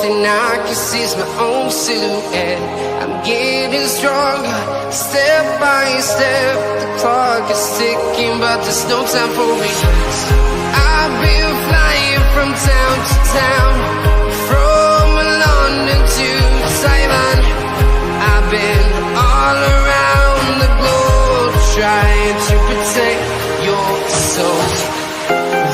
thing I can see is my own silhouette. I'm getting stronger, step by step. The clock is ticking, but there's no time for regrets. I've been flying from town to town, from London to Taiwan. I've been all around the globe, trying to protect your soul.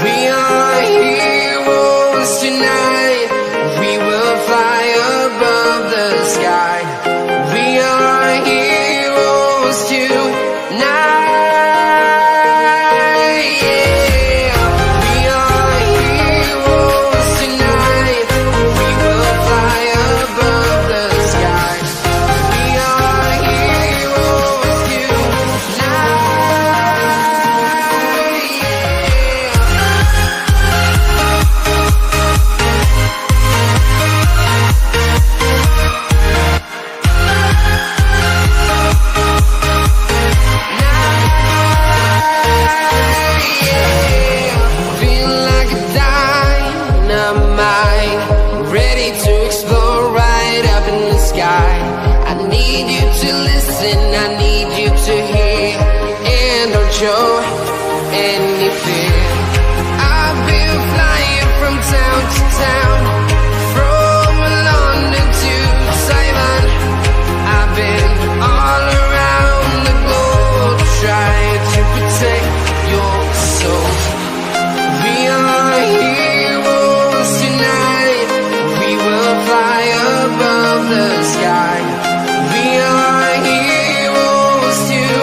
We are heroes tonight. We will fly above the sky. We are heroes tonight. Yeah. We are heroes tonight. We will fly above the sky. We are heroes tonight. Feel like a dynamite, ready to explode right up in the sky. I need you to listen, I need you to hear, and don't show any fear. I've been flying from town to town, from London to Taiwan. I've been all around the globe, trying to protect your soul. We are heroes tonight. We will fly above the sky. We are heroes tonight.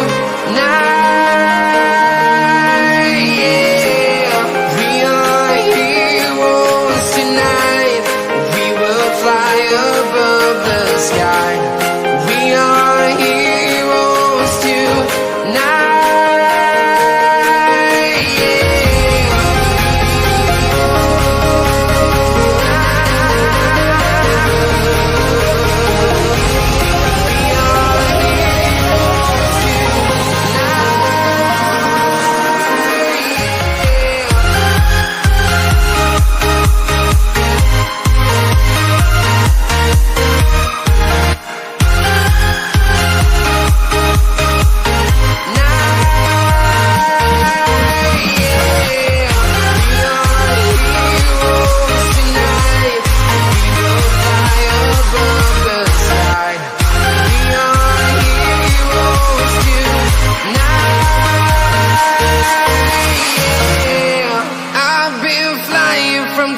Yeah. We are heroes tonight. We will fly above the sky. We are heroes tonight.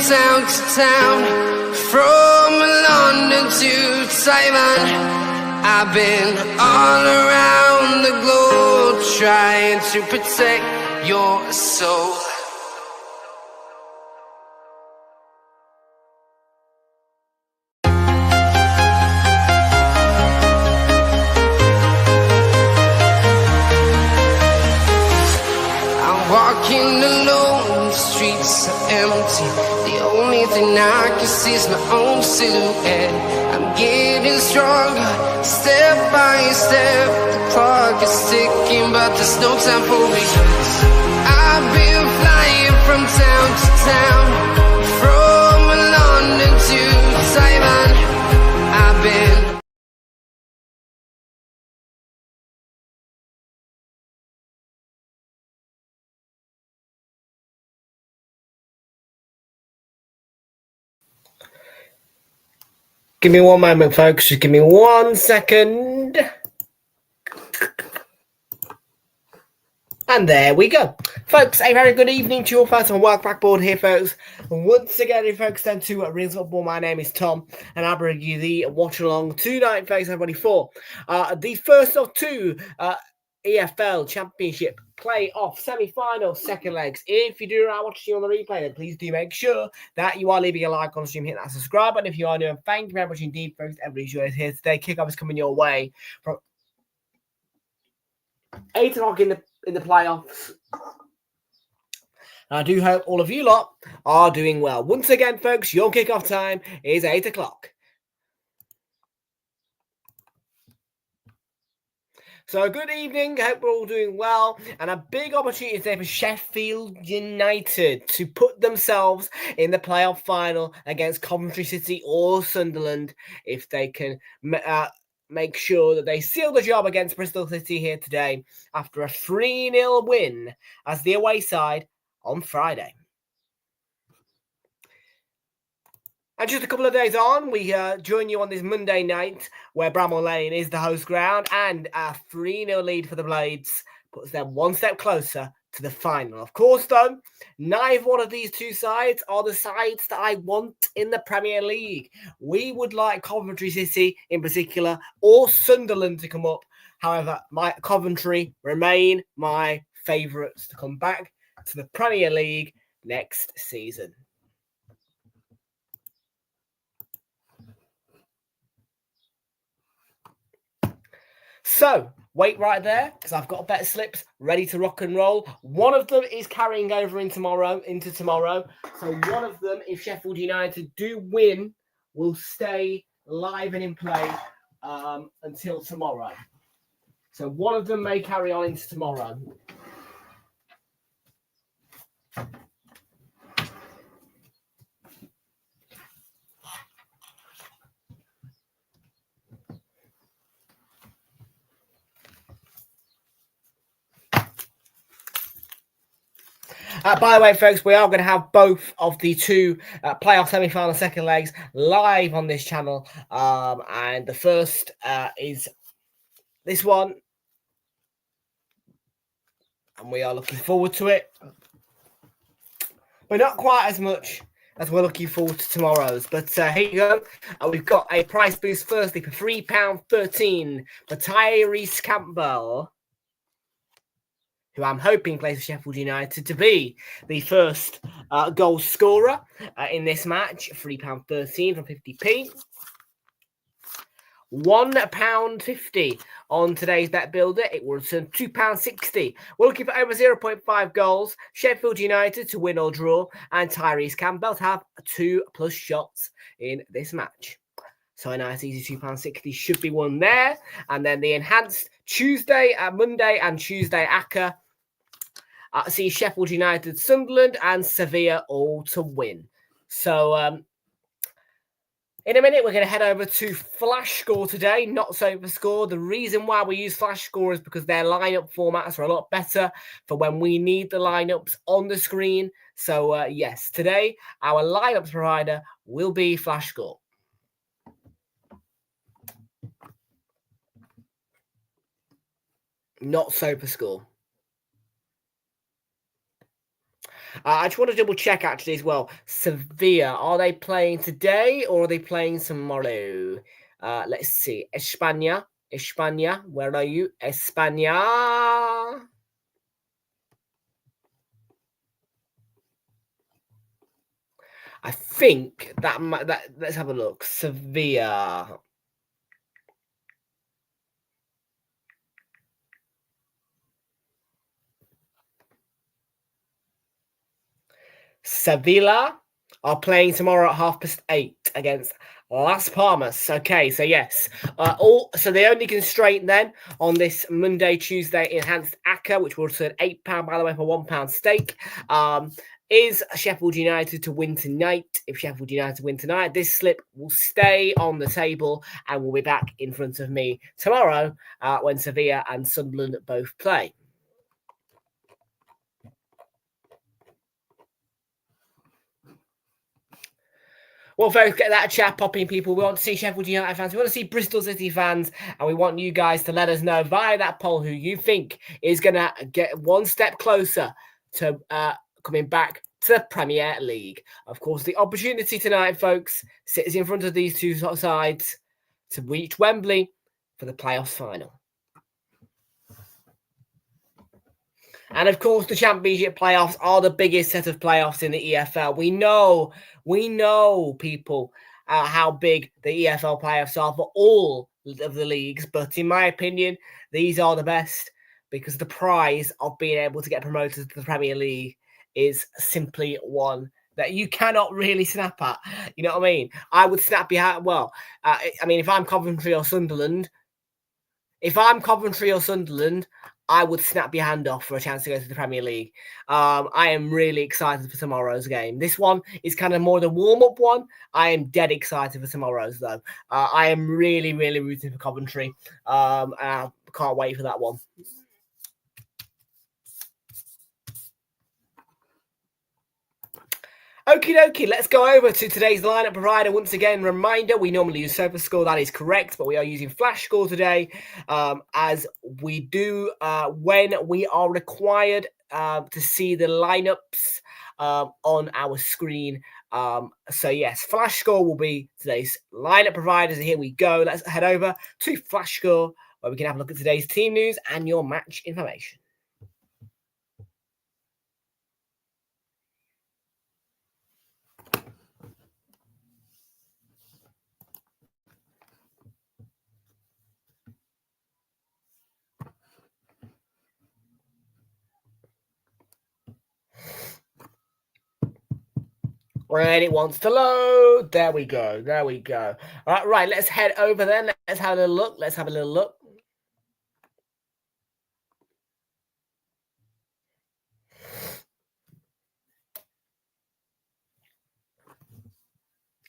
Town to town, from London to Taiwan. I've been all around the globe, trying to protect your soul. I'm walking alone, the streets are empty. The only thing I can see is my own silhouette. I'm getting stronger, step by step. The clock is ticking, but there's no time for regrets. I've been flying from town to town, from London to Taiwan. I've been Give me one moment, folks. Just give me 1 second. And there we go. Folks, a very good evening to you all, folks, and welcome back aboard here, folks. Once again, folks, then to Realltom Football. My name is Tom, and I'll bring you the watch-along tonight, folks, everybody, for the first of two EFL Championship playoff semi-final second legs. If you do not watch the on the replay, then please do make sure that you are leaving a like on the stream, hit that subscribe button if you are new. Thank you very much indeed, folks. Everybody's joining us here today. Kickoff is coming your way from 8 o'clock in the playoffs. I do hope all of you lot are doing well. Once again, folks, your kickoff time is 8 o'clock. So good evening, hope we're all doing well, and a big opportunity today for Sheffield United to put themselves in the playoff final against Coventry City or Sunderland if they can make sure that they seal the job against Bristol City here today after a 3-0 win as the away side on Friday. And just a couple of days on, we join you on this Monday night where Bramall Lane is the host ground, and a 3-0 lead for the Blades puts them one step closer to the final. Of course, though, neither one of these two sides are the sides that I want in the Premier League. We would like Coventry City in particular or Sunderland to come up. However, Coventry remain my favourites to come back to the Premier League next season. So, wait right there, because I've got bet slips ready to rock and roll. One of them is carrying over into tomorrow. So one of them, if Sheffield United do win, will stay live and in play until tomorrow. So one of them may carry on into tomorrow. By the way, folks, we are going to have both of the two playoff semi-final second legs live on this channel. And the first is this one. And we are looking forward to it. But not quite as much as we're looking forward to tomorrow's. But here you go. We've got a price boost firstly for £3.13 for Tyrese Campbell, who I'm hoping plays for Sheffield United to be the first goal scorer in this match. £3.13 from 50p. £1.50 on today's bet builder. It will return £2.60. We're looking for over 0.5 goals. Sheffield United to win or draw, and Tyrese Campbell to have 2+ shots in this match. So a nice easy £2.60 should be won there. And then the enhanced Monday and Tuesday ACCA. See Sheffield United, Sunderland, and Sevilla all to win. So in a minute, we're going to head over to Flash Score today, not Sofa Score. The reason why we use Flash Score is because their lineup formats are a lot better for when we need the lineups on the screen. So yes, today our lineups provider will be Flash Score. Not Sofa Score. I just want to double check actually as well. Sevilla, are they playing today or are they playing tomorrow? Let's see. España, where are you? España. I think that let's have a look. Sevilla. Sevilla are playing tomorrow at 8:30 against Las Palmas. Okay, so yes. So the only constraint then on this Monday, Tuesday enhanced ACCA, which will return £8, by the way, for £1 stake, is Sheffield United to win tonight. If Sheffield United win tonight, this slip will stay on the table and will be back in front of me tomorrow when Sevilla and Sunderland both play. Well, folks, get that chat popping, people. We want to see Sheffield United fans. We want to see Bristol City fans. And we want you guys to let us know via that poll who you think is going to get one step closer to coming back to the Premier League. Of course, the opportunity tonight, folks, sits in front of these two sides to reach Wembley for the playoffs final. And of course, the Championship playoffs are the biggest set of playoffs in the EFL. We know, people, how big the EFL playoffs are for all of the leagues. But in my opinion, these are the best because the prize of being able to get promoted to the Premier League is simply one that you cannot really snap at. You know what I mean? I would snap behind. Well, I mean, if I'm Coventry or Sunderland, if I'm Coventry or Sunderland, I would snap your hand off for a chance to go to the Premier League. I am really excited for tomorrow's game. This one is kind of more the warm-up one. I am dead excited for tomorrow's, though. I am really, really rooting for Coventry. I can't wait for that one. Okie dokie, let's go over to today's lineup provider. Once again, reminder, we normally use SofaScore. That is correct, but we are using FlashScore today as we do when we are required to see the lineups on our screen. So yes, FlashScore will be today's lineup providers. Here we go. Let's head over to FlashScore where we can have a look at today's team news and your match information. When it wants to load, there we go. There we go. All right, right. Let's head over then. Let's have a little look. Let's have a little look.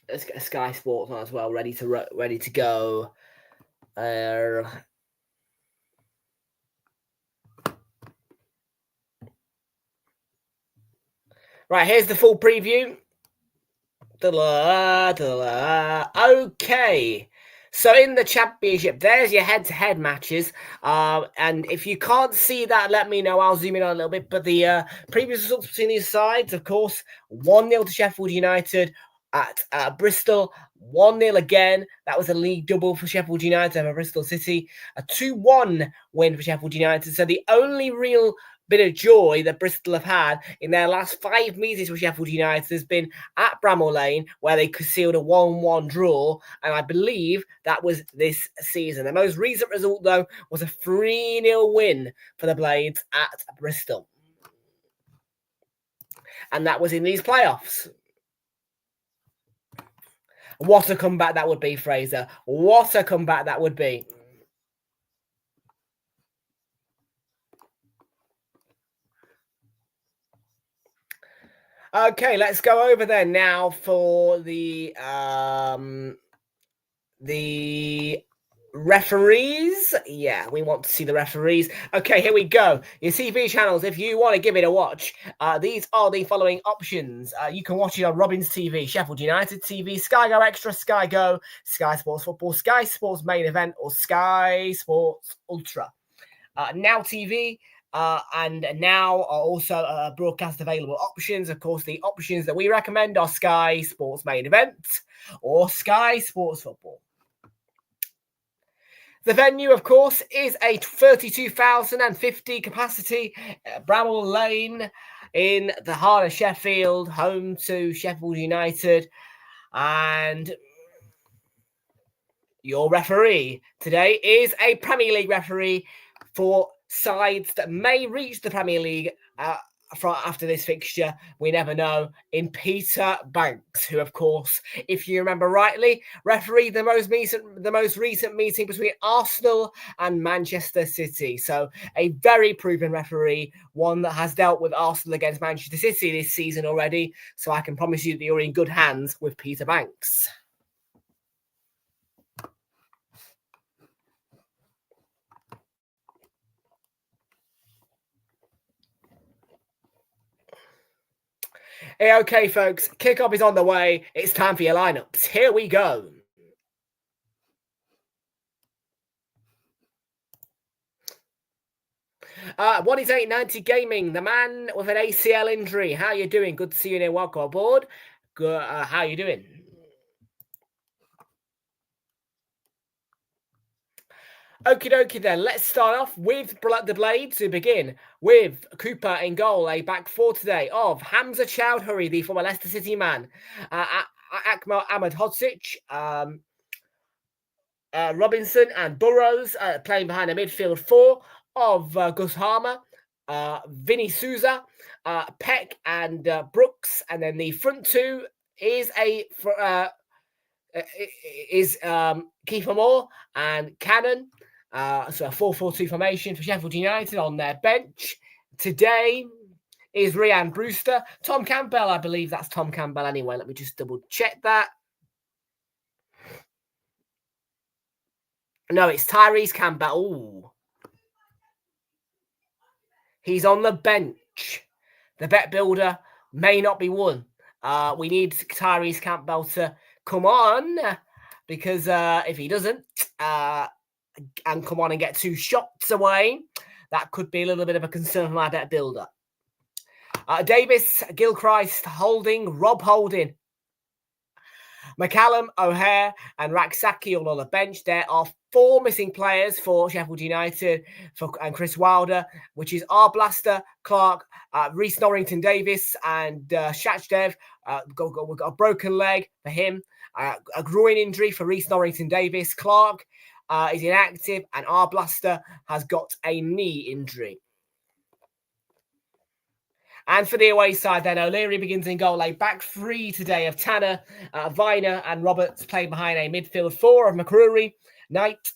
Let's get a Sky Sports on as well, ready to go. Right, here's the full preview. Okay. So in the Championship, there's your head-to-head matches. And if you can't see that, let me know. I'll zoom in on a little bit. But the previous results between these sides, of course, 1-0 to Sheffield United at Bristol. 1-0 again. That was a league double for Sheffield United over Bristol City. A 2-1 win for Sheffield United. So the only real bit of joy that Bristol have had in their last 5 meetings with Sheffield United has been at Bramall Lane, where they concealed a 1-1 draw, and I believe that was this season. The most recent result, though, was a 3-0 win for the Blades at Bristol. And that was in these playoffs. What a comeback that would be, Fraser. What a comeback that would be. Okay, let's go over there now for the referees. Yeah, we want to see the referees. Okay, here we go. Your TV channels, if you want to give it a watch, these are the following options. You can watch it on Robins TV, Sheffield United TV, Sky Go Extra, Sky Go, Sky Sports Football, Sky Sports Main Event, or Sky Sports Ultra. Now TV, and now are also broadcast available options. Of course, the options that we recommend are Sky Sports Main Event or Sky Sports Football. The venue, of course, is a 32,050 capacity Bramall Lane in the heart of Sheffield, home to Sheffield United. And your referee today is a Premier League referee for sides that may reach the Premier League after this fixture. We never know. In Peter Banks, who, of course, if you remember rightly, refereed the most recent meeting between Arsenal and Manchester City. So a very proven referee, one that has dealt with Arsenal against Manchester City this season already. So I can promise you that you're in good hands with Peter Banks. Okay, folks, kickoff is on the way. It's time for your lineups. Here we go. What is 890 Gaming? The man with an ACL injury. How you doing? Good to see you there. Welcome aboard. Good. How you doing? Okie dokie then. Let's start off with the Blades to begin with Cooper in goal. A back four today of Hamza Chowdhury, the former Leicester City man, Akmal Ahmed Hodzic, Robinson and Burrows playing behind a midfield four of Gus Harmer, Vinny Souza, Peck and Brooks, and then the front two is Kiefer Moore and Cannon. So a 4-4-2 formation for Sheffield United. On their bench today is Ryan Brewster. Tom Campbell, I believe that's Tom Campbell anyway. Let me just double check that. No, it's Tyrese Campbell. Ooh. He's on the bench. The bet builder may not be won. We need Tyrese Campbell to come on, because if he doesn't and come on and get 2 shots away, that could be a little bit of a concern for my bet builder. Davis, Gilchrist, Holding, Rob Holding, McCallum, O'Hare and Raksaki all on the bench. There are 4 missing players for Sheffield United and Chris Wilder, which is Arblaster, Clark, Reece Norrington Davis and Shachdev. We've got a broken leg for him, a groin injury for Reece Norrington Davis. Clark is inactive and Arblaster has got a knee injury. And for the away side then, O'Leary begins in goal. A back 3 today of Tanner, Viner and Roberts playing behind a midfield 4 of McCrory, Knight,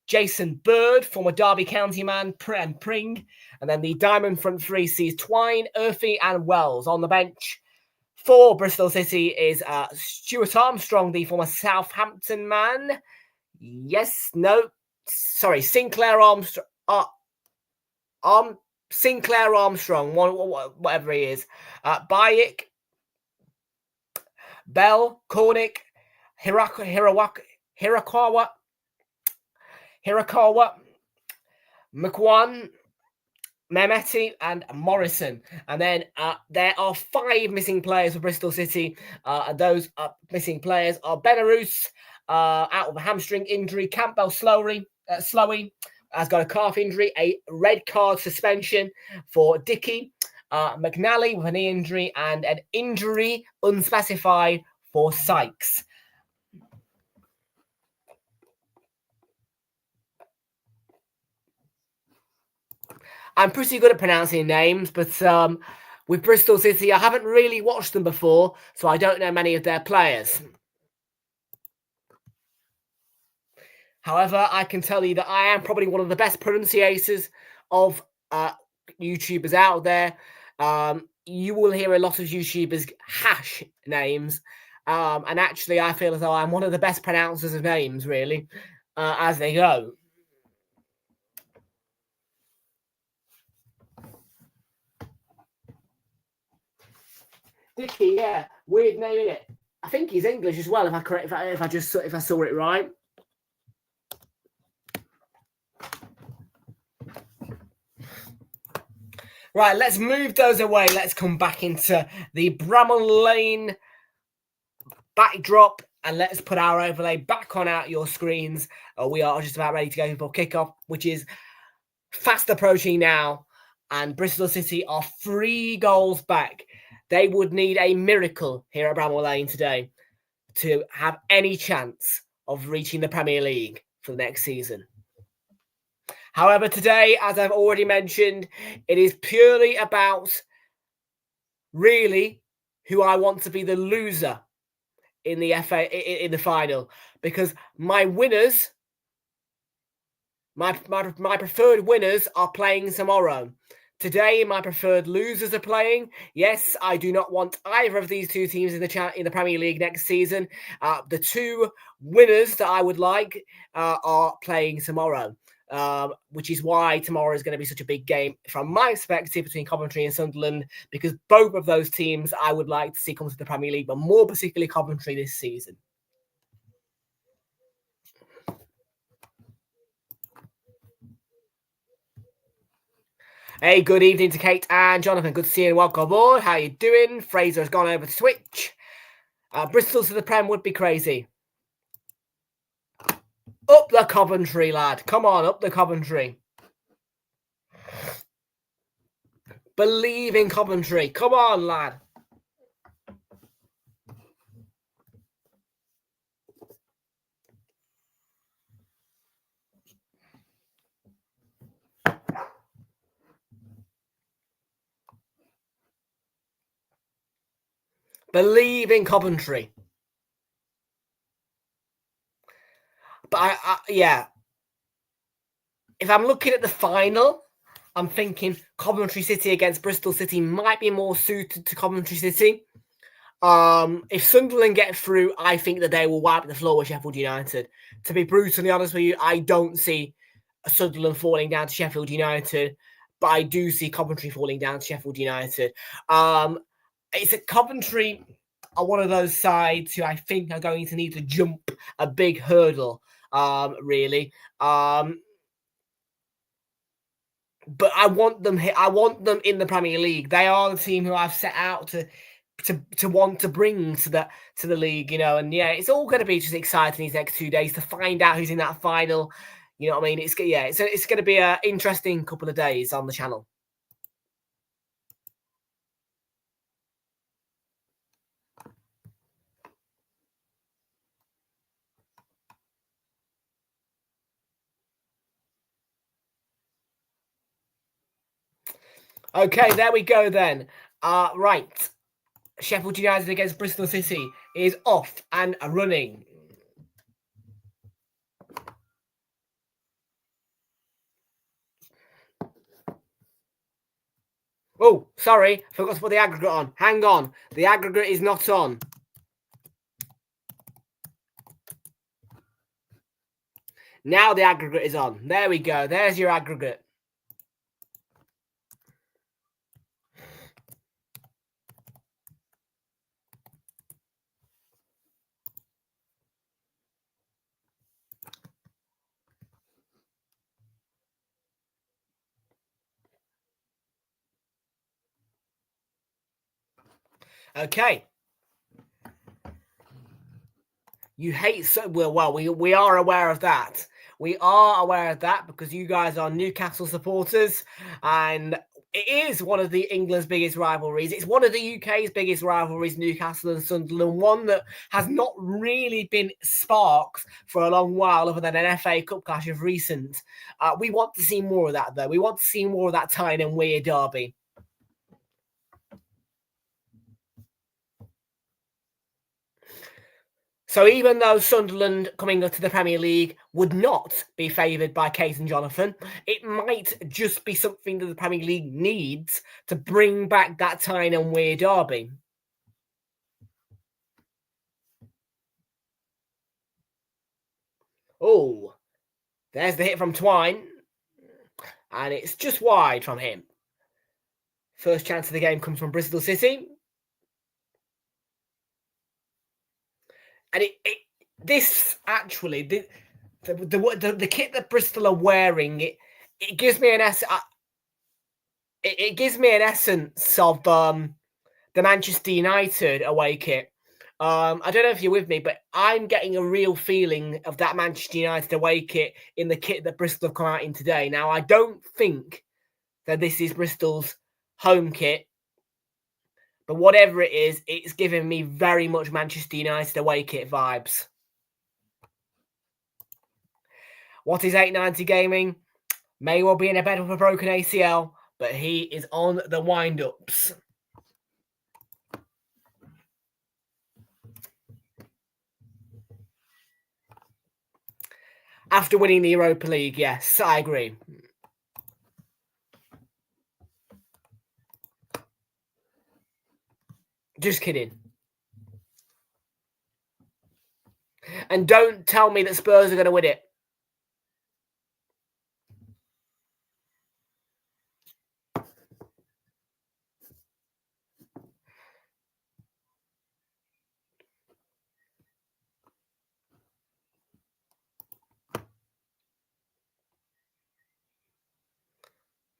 Jason Bird, former Derby County man, and Pring. And then the diamond front 3 sees Twine, Urphy and Wells. On the bench for Bristol City is Stuart Armstrong, the former Southampton man. Sinclair Armstrong. Sinclair Armstrong, whatever he is. Bayek, Bell, Cornick, Hirakawa, McWan, Mehmeti and Morrison. And then there are 5 missing players for Bristol City. And those missing players are Belarus, out of a hamstring injury. Campbell Slowy has got a calf injury, a red card suspension for Dickey. McNally with a knee injury and an injury unspecified for Sykes. I'm pretty good at pronouncing names, but with Bristol City, I haven't really watched them before, so I don't know many of their players. However, I can tell you that I am probably one of the best pronunciators of YouTubers out there. You will hear a lot of YouTubers hash names. And actually, I feel as though I'm one of the best pronouncers of names, really, as they go. Dickey, yeah, weird name, isn't it? I think he's English as well. If I saw it right. Right, let's move those away. Let's come back into the Bramall Lane backdrop and let's put our overlay back on out your screens. We are just about ready to go for kickoff, which is fast approaching now. And Bristol City are 3 goals back. They would need a miracle here at Bramall Lane today to have any chance of reaching the Premier League for the next season. However, today, as I've already mentioned, it is purely about really who I want to be the loser in the in the final, because my winners, my preferred winners are playing tomorrow. Today, my preferred losers are playing. Yes, I do not want either of these 2 teams in the Premier League next season. The 2 winners that I would like are playing tomorrow. Which is why tomorrow is going to be such a big game from my perspective between Coventry and Sunderland, because both of those teams I would like to see come to the Premier League, but more particularly Coventry this season. Hey, good evening to Kate and Jonathan. Good to see you and welcome aboard. How you doing? Fraser has gone over to Twitch. Bristol to the Prem would be crazy. Up the Coventry, lad. Come on, up the Coventry. Believe in Coventry. Come on, lad. Believe in Coventry. But yeah. if I'm looking at the final, I'm thinking Coventry City against Bristol City might be more suited to Coventry City. If Sunderland get through, I think that they will wipe the floor with Sheffield United. To be brutally honest with you, I don't see Sunderland falling down to Sheffield United, but I do see Coventry falling down to Sheffield United. It's a Coventry are one of those sides who I think are going to need to jump a big hurdle, really. But I want them here. I want them in the Premier League. They are the team who I've set out to want to bring to the league, you know. And yeah, it's all going to be just exciting these next 2 days to find out who's in that final. You know what I mean? It's going to be an interesting couple of days on the channel. Okay, there we go then. Right. Sheffield United against Bristol City is off and running. Oh, sorry. Forgot to put the aggregate on. Hang on. The aggregate is not on. Now the aggregate is on. There we go. There's your aggregate. Okay. You hate so well. We are aware of that. We are aware of that because you guys are Newcastle supporters, and it is one of the England's biggest rivalries. It's one of the UK's biggest rivalries, Newcastle and Sunderland. One that has not really been sparked for a long while, other than an FA Cup clash of recent. We want to see more of that, though. We want to see more of that Tyne and Weir derby. So even though Sunderland coming up to the Premier League would not be favoured by Kate and Jonathan, it might just be something that the Premier League needs to bring back that Tyne and Weir derby. Oh, there's the hit from Twine. And it's just wide from him. First chance of the game comes from Bristol City. And this actually, the kit that Bristol are wearing, it gives me an it gives me an essence of the Manchester United away kit. I don't know if you're with me, but I'm getting a real feeling of that Manchester United away kit in the kit that Bristol have come out in today. Now, I don't think that this is Bristol's home kit. But whatever it is, it's giving me very much Manchester United away kit vibes. What is 890 Gaming? May well be in a bed with a broken ACL, but he is on the wind-ups. After winning the Europa League, yes, I agree. Just kidding. And don't tell me that Spurs are going to win it.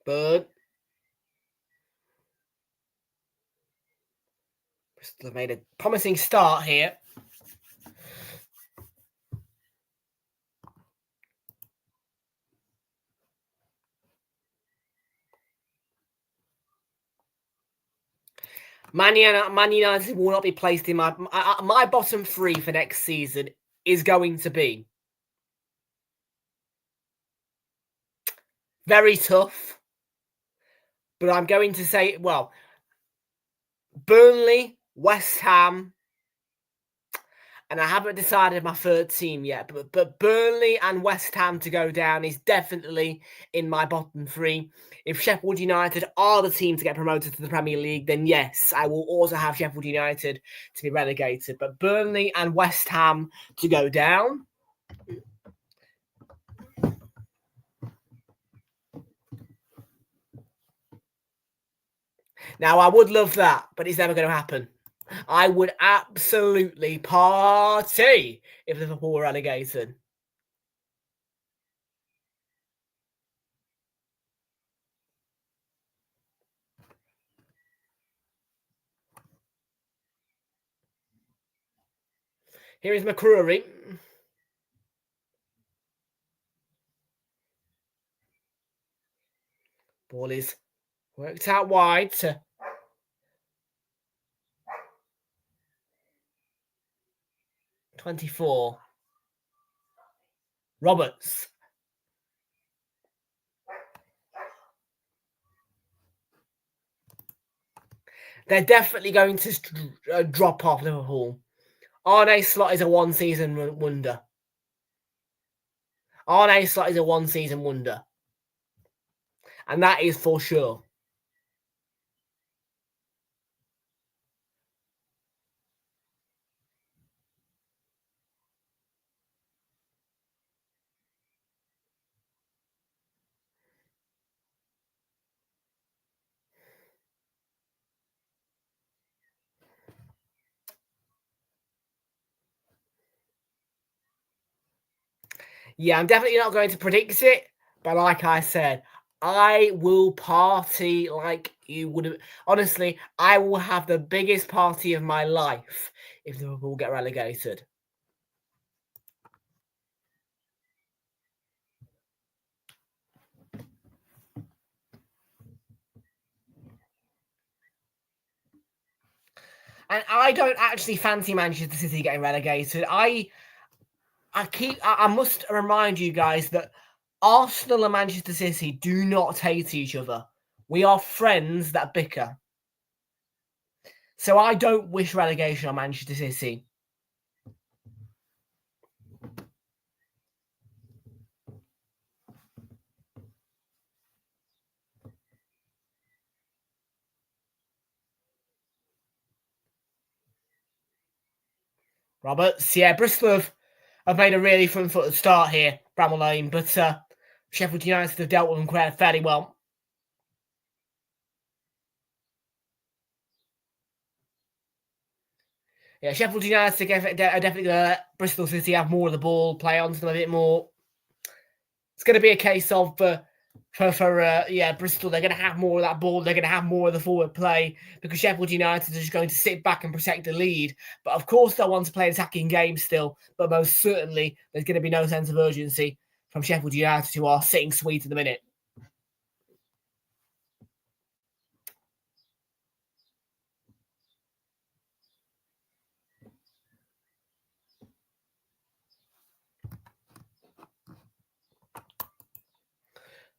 But Bristol have made a promising start here. Man United will not be placed in my bottom three for next season is going to be very tough. But I'm going to say, well, Burnley, West Ham, and I haven't decided my third team yet, but Burnley and West Ham to go down is definitely in my bottom three. If Sheffield United are the team to get promoted to the Premier League, then yes, I will also have Sheffield United to be relegated. But Burnley and West Ham to go down. Now, I would love that, but it's never going to happen. I would absolutely party if Liverpool were relegated. Here is McCrory. Ball is worked out wide to 24. Roberts. They're definitely going to drop off Liverpool. Arne Slot is a one-season wonder. Arne Slot is a one-season wonder. And that is for sure. Yeah, I'm definitely not going to predict it, but like I said, I will party like you would have. Honestly, I will have the biggest party of my life if Liverpool get relegated. And I don't actually fancy Manchester City getting relegated. I must remind you guys that Arsenal and Manchester City do not hate each other. We are friends that bicker. So I don't wish relegation on Manchester City. Roberts, yeah, Bristol have made a really front-footed start here, Bramall Lane, but Sheffield United have dealt with them fairly well. Yeah, Sheffield United are definitely going to let Bristol City have more of the ball, play onto them a bit more. It's going to be a case of Bristol, they're going to have more of that ball. They're going to have more of the forward play because Sheffield United are just going to sit back and protect the lead. But of course, they'll want to play attacking games still. But most certainly, there's going to be no sense of urgency from Sheffield United, who are sitting sweet at the minute.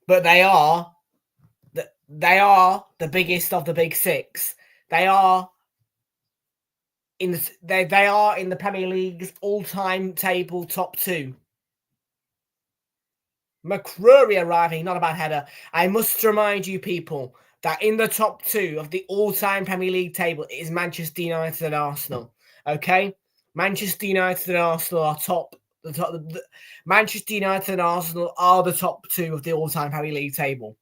But they are the biggest of the big six. They are in the Premier League's all-time table top two. McCrory arriving, not a bad header. I must remind you people that in the top two of the all-time Premier League table it is Manchester United and Arsenal. Okay, Manchester United and Arsenal are top. Manchester United and Arsenal are the top two of the all-time Premier League table.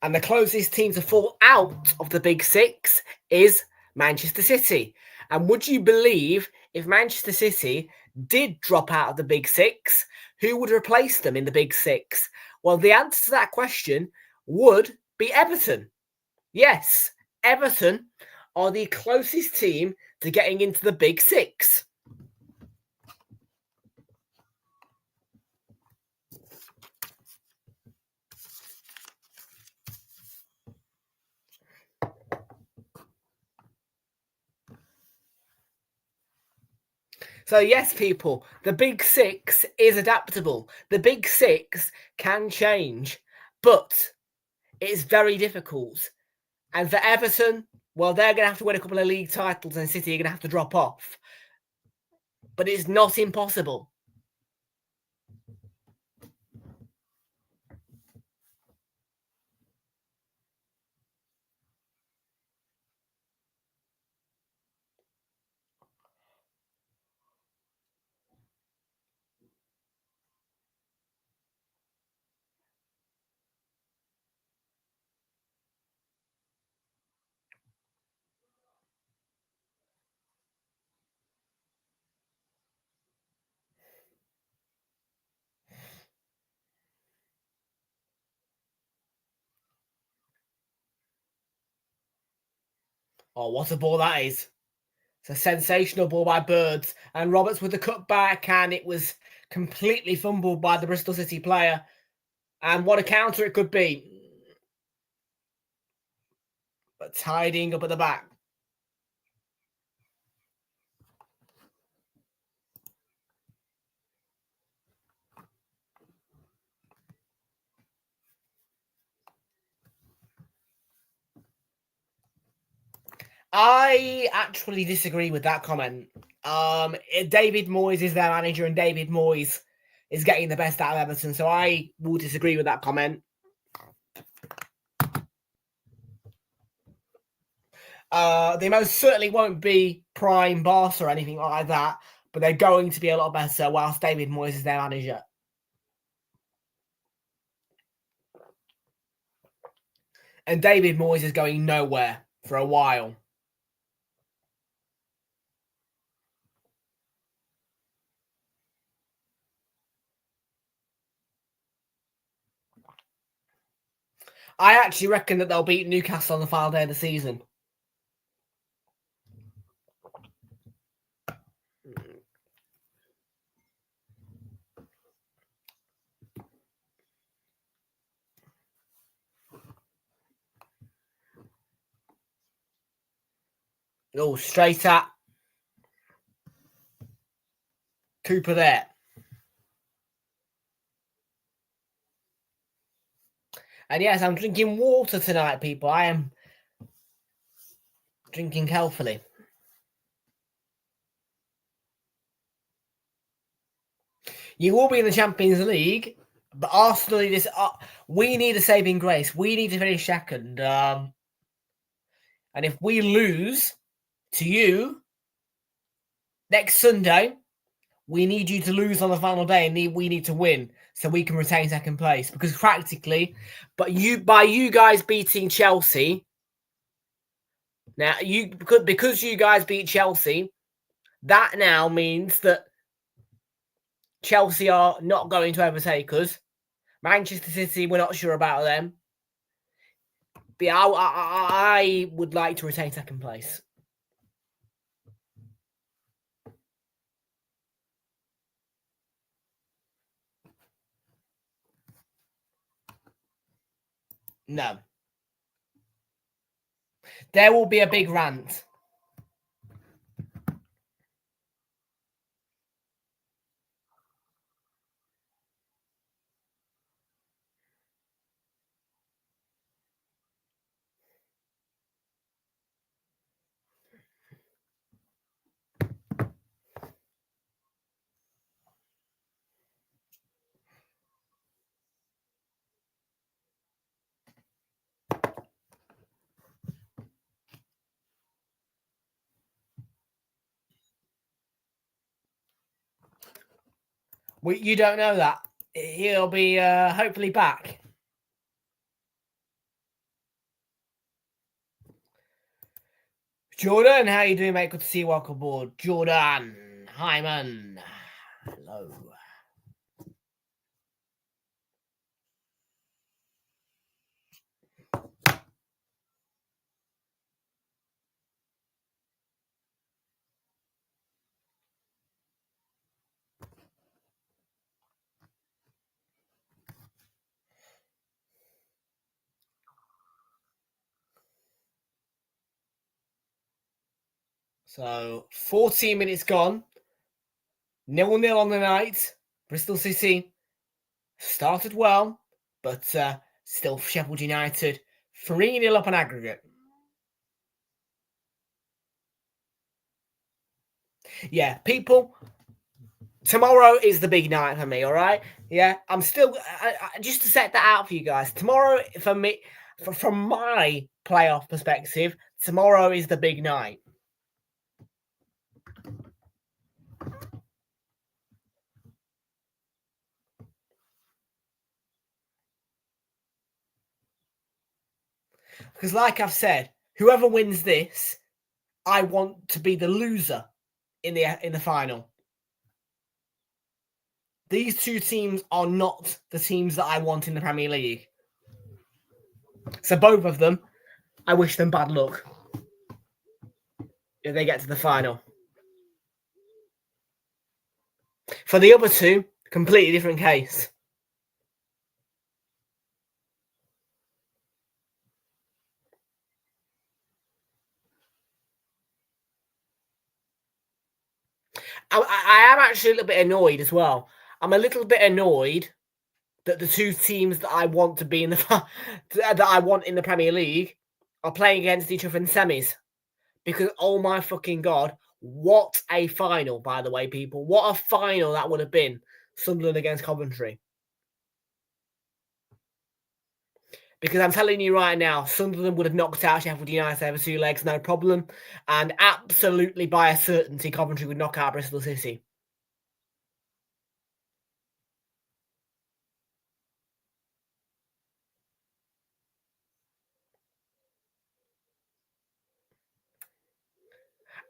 And the closest team to fall out of the big six is Manchester City. And would you believe if Manchester City did drop out of the big six, who would replace them in the big six? Well, the answer to that question would be Everton. Yes, Everton are the closest team to getting into the big six. So yes, people, the Big Six is adaptable. The Big Six can change, but it's very difficult. And for Everton, well, they're going to have to win a couple of league titles and City are going to have to drop off. But it's not impossible. Oh, what a ball that is. It's a sensational ball by Birds. And Roberts with the cutback, and it was completely fumbled by the Bristol City player. And what a counter it could be. But tidying up at the back. I actually disagree with that comment. David Moyes is their manager, and David Moyes is getting the best out of Everton, so I will disagree with that comment. They most certainly won't be prime boss or anything like that, but they're going to be a lot better whilst David Moyes is their manager. And David Moyes is going nowhere for a while. I actually reckon that they'll beat Newcastle on the final day of the season. Oh, straight at Cooper there. And yes, I'm drinking water tonight, people. I am drinking healthily. You will be in the Champions League, but Arsenal we need a saving grace. We need to finish second. And if we lose to you next Sunday, we need you to lose on the final day, and we need to win so we can retain second place. Because practically, by you guys beating Chelsea, now because you guys beat Chelsea, that now means that Chelsea are not going to overtake us. Manchester City, we're not sure about them. But yeah, I would like to retain second place. No. There will be a big rant. You don't know that. He'll be hopefully back. Jordan, how you doing, mate? Good to see you. Welcome aboard. Jordan, Hyman. Hello. So 14 minutes gone. 0-0 on the night. Bristol City started well, but still Sheffield United 3-0 up on aggregate. Yeah, people, tomorrow is the big night for me, all right? Yeah, I'm still, just to set that out for you guys, tomorrow for me, from my playoff perspective, tomorrow is the big night. Because like I've said, whoever wins this, I want to be the loser in the final. These two teams are not the teams that I want in the Premier League. So both of them, I wish them bad luck if they get to the final. For the other two, completely different case. I am actually a little bit annoyed as well. I'm a little bit annoyed that the two teams that I want to be in the that I want in the Premier League are playing against each other in semis. Because oh my fucking god, what a final! By the way, people, what a final that would have been. Sunderland against Coventry. Because I'm telling you right now, Sunderland would have knocked out Sheffield United over 2 legs, no problem. And absolutely by a certainty, Coventry would knock out Bristol City.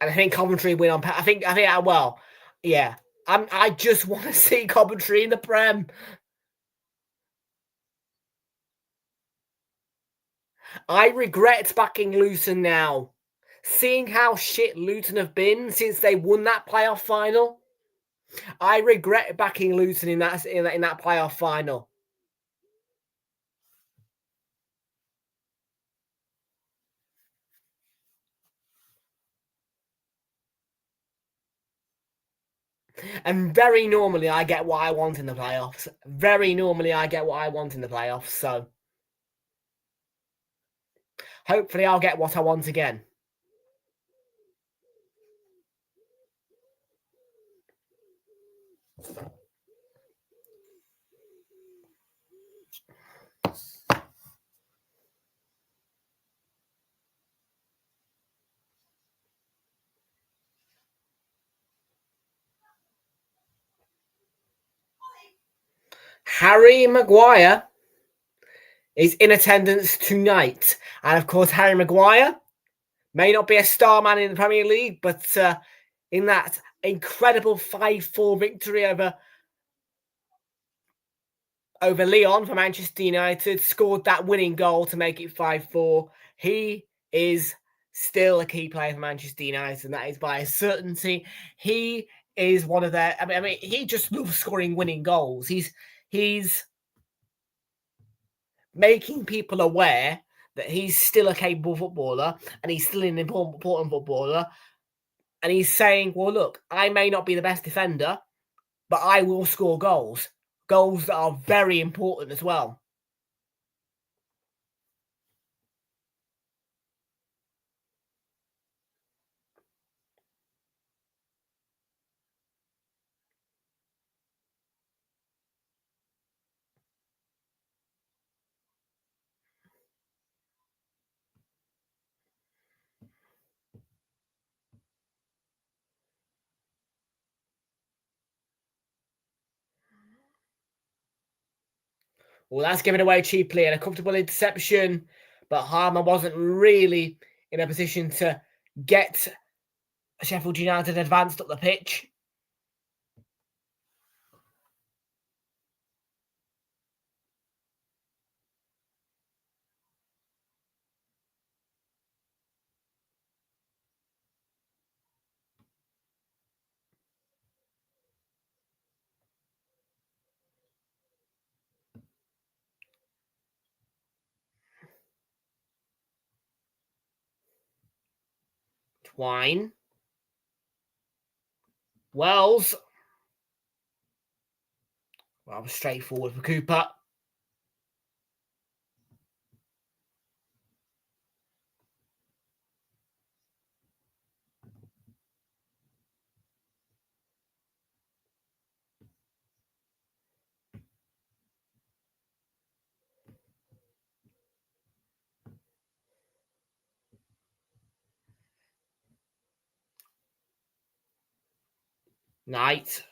And I think Coventry win on. I think well, yeah. I just want to see Coventry in the Prem. I regret backing Luton now. Seeing how shit Luton have been since they won that playoff final, I regret backing Luton in that playoff final. And very normally I get what I want in the playoffs. Very normally I get what I want in the playoffs. So hopefully I'll get what I want again. Harry Maguire is in attendance tonight. And of course, Harry Maguire may not be a star man in the Premier League, but in that incredible 5-4 victory over Lyon for Manchester United, scored that winning goal to make it 5-4. He is still a key player for Manchester United, and that is by a certainty. He is one of their. I mean, he just loves scoring winning goals. He's making people aware that he's still a capable footballer and he's still an important footballer. And he's saying, well, look, I may not be the best defender, but I will score goals. Goals that are very important as well. Well, that's given away cheaply and a comfortable interception, but Harmer wasn't really in a position to get Sheffield United advanced up the pitch. Twine. Wells. Rather straightforward for Cooper. Knight.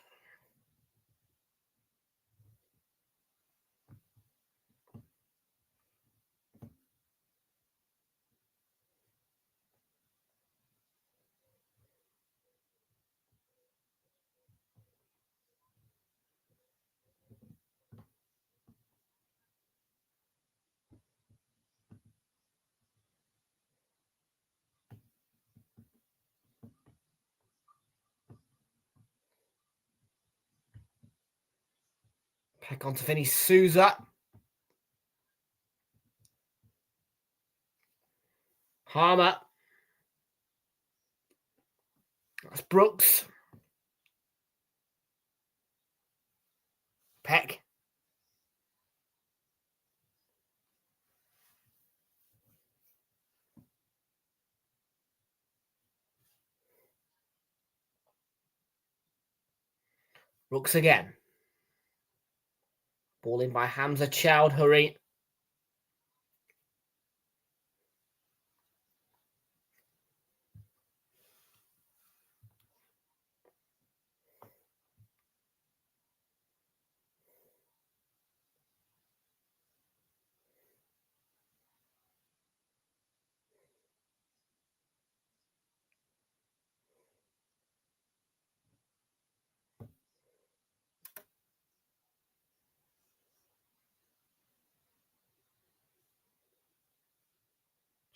Back on to finish Souza. Harmer. That's Brooks. Peck. Brooks again. Ball in by Hamza Chowdhury.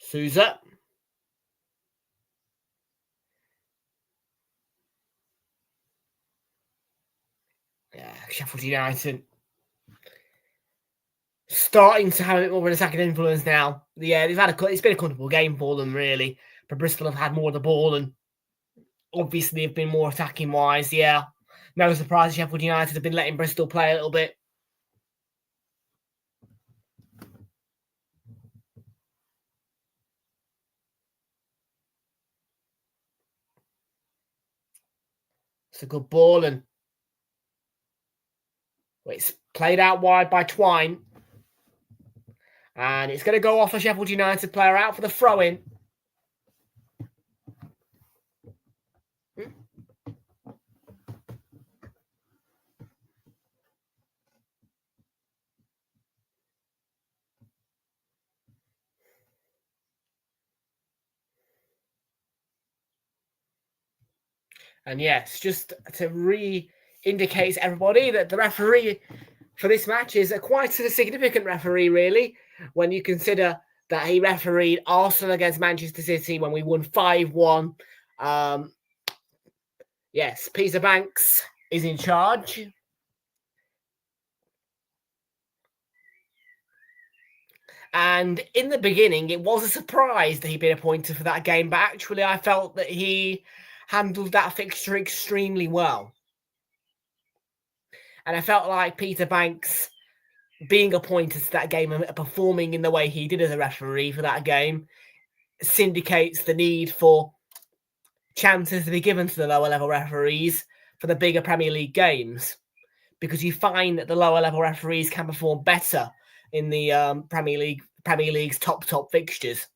Souza. Yeah, Sheffield United starting to have a bit more of an attacking influence now. Yeah, it's been a comfortable game for them, really. But Bristol have had more of the ball and obviously have been more attacking wise. Yeah, no surprise Sheffield United have been letting Bristol play a little bit. It's a good ball and it's played out wide by Twine. And it's going to go off a Sheffield United player out for the throw-in. And yes, just to re-indicate to everybody that the referee for this match is quite a significant referee, really, when you consider that he refereed Arsenal against Manchester City when we won 5-1. Yes, Peter Banks is in charge. And in the beginning, it was a surprise that he'd been appointed for that game, but actually I felt that he handled that fixture extremely well. And I felt like Peter Banks being appointed to that game and performing in the way he did as a referee for that game syndicates the need for chances to be given to the lower level referees for the bigger Premier League games, because you find that the lower level referees can perform better in the Premier League's top fixtures.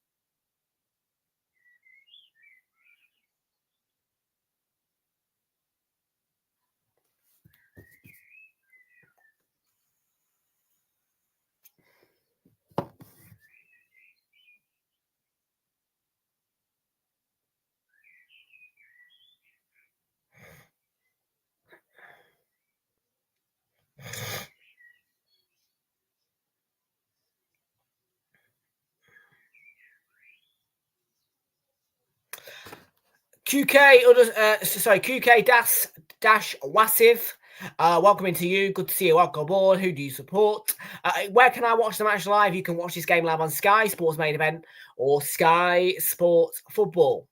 QK dash Wasif. Welcome to you. Good to see you. Welcome aboard. Who do you support? Where can I watch the match live? You can watch this game live on Sky Sports Main Event or Sky Sports Football.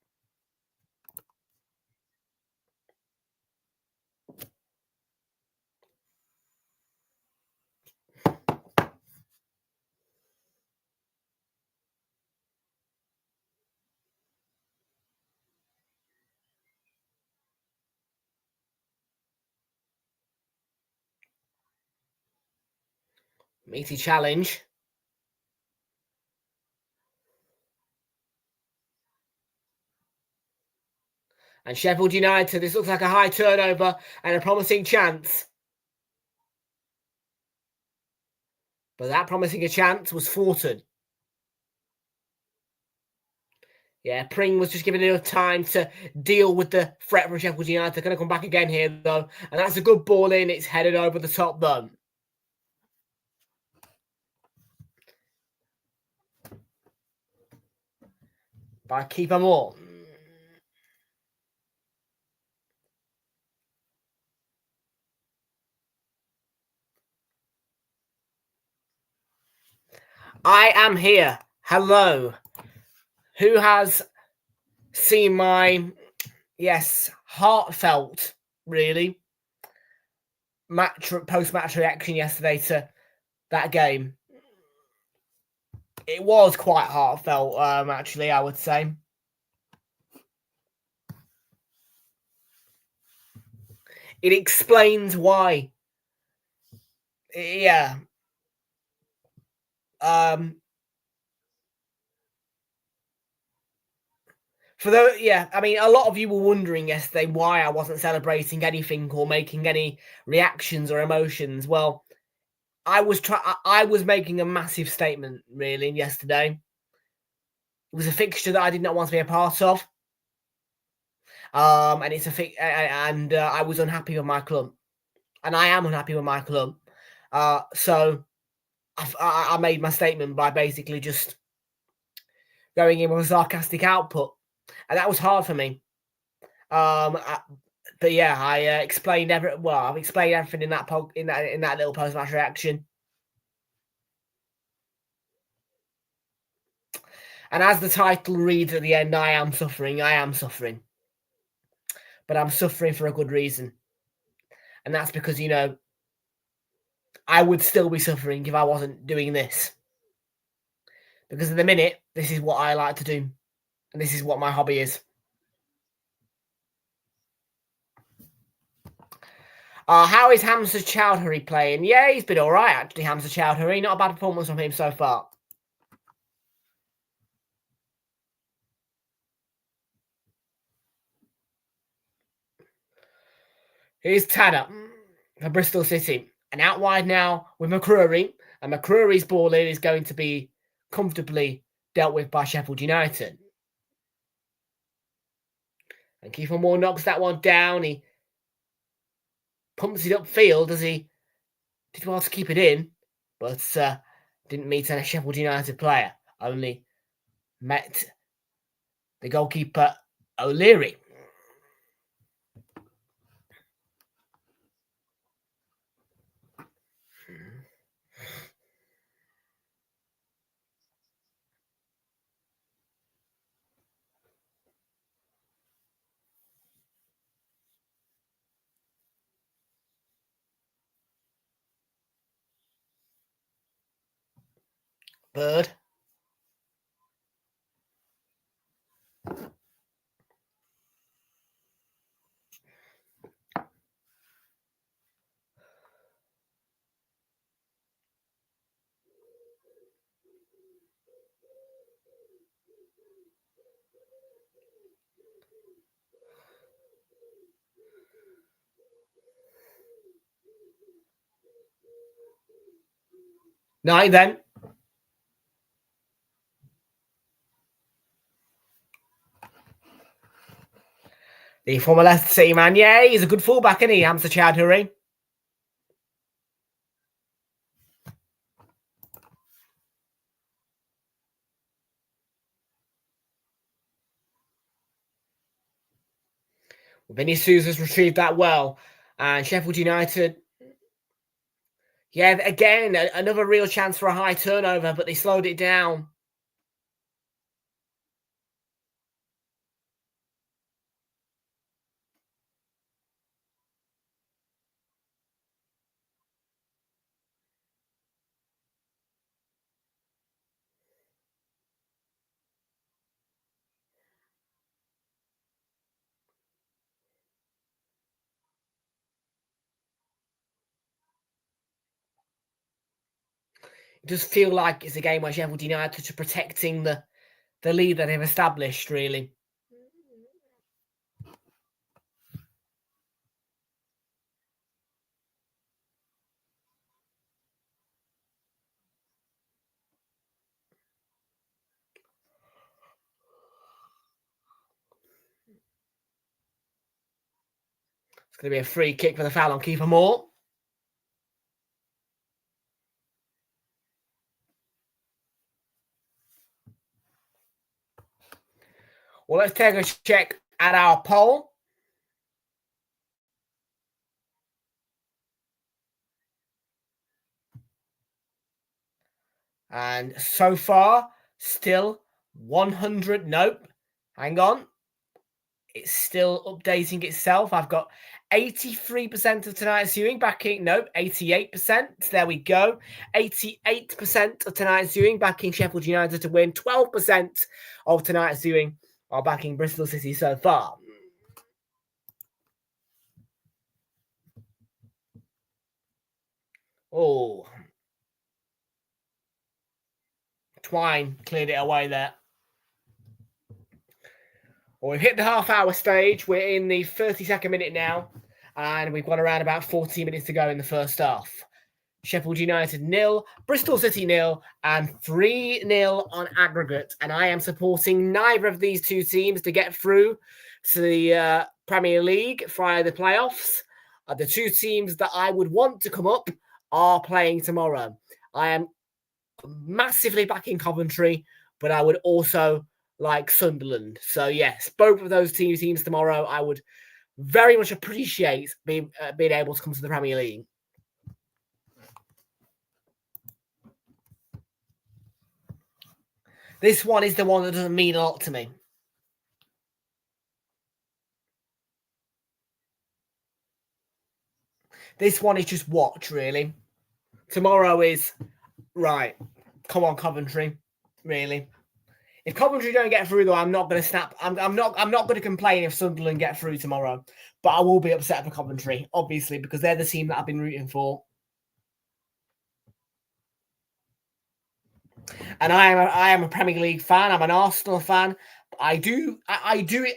Meaty challenge. And Sheffield United, this looks like a high turnover and a promising chance. But that promising a chance was thwarted. Yeah, Pring was just given enough time to deal with the threat from Sheffield United. They're going to come back again here, though. And that's a good ball in. It's headed over the top, though. By keeper Moore. I am here. Hello. Who has seen my, yes, heartfelt, really, post-match reaction yesterday to that game? It was quite heartfelt, actually, I would say. It explains why. Yeah. I mean, a lot of you were wondering yesterday why I wasn't celebrating anything or making any reactions or emotions. Well, I was making a massive statement really yesterday. It was a fixture that I did not want to be a part of, and I was unhappy with my club, and I am unhappy with my club. So I made my statement by basically just going in with a sarcastic output, and that was hard for me. But yeah, I've explained everything in that little post-match reaction. And as the title reads at the end, I am suffering. But I'm suffering for a good reason. And that's because, I would still be suffering if I wasn't doing this. Because at the minute, this is what I like to do. And this is what my hobby is. How is Hamza Chowdhury playing? Yeah, he's been all right, actually, Hamza Chowdhury. Not a bad performance from him so far. Here's Tanner for Bristol City. And out wide now with McCrory. And McCrory's ball in is going to be comfortably dealt with by Sheffield United. And Kiefer Moore knocks that one down. He pumps it upfield as he did well to keep it in. But didn't meet a Sheffield United player. Only met the goalkeeper, O'Leary. Bird. Night then. The former Leicester City man. Yeah, he's a good fullback, isn't he, Hamza Chowdhury? Vinicius has retrieved that well. And Sheffield United, yeah, again, another real chance for a high turnover, but they slowed it down. does feel like it's a game where Sheffield United are protecting the lead that they've established, really. It's going to be a free kick for the foul on keeper Moore. Well, let's take a check at our poll. And so far, still 100. Nope. Hang on. It's still updating itself. I've got 83% of tonight's viewing backing. Nope, 88%. There we go. 88% of tonight's viewing backing Sheffield United to win. 12% of tonight's viewing are backing Bristol City so far. Oh. Twine cleared it away there. Well, we've hit the half-hour stage. We're in the 32nd minute now, and we've got around about 14 minutes to go in the first half. Sheffield United 0, Bristol City 0, and 3-0 on aggregate. And I am supporting neither of these two teams to get through to the Premier League via the playoffs. The two teams that I would want to come up are playing tomorrow. I am massively backing Coventry, but I would also like Sunderland. So yes, both of those teams tomorrow, I would very much appreciate being able to come to the Premier League. This one is the one that doesn't mean a lot to me. This one is just watch, really. Tomorrow is right. Come on, Coventry, really. If Coventry don't get through, though, I'm not going to snap. I'm not going to complain if Sunderland get through tomorrow, but I will be upset for Coventry, obviously, because they're the team that I've been rooting for. And I am a Premier League fan. I'm an Arsenal fan. I do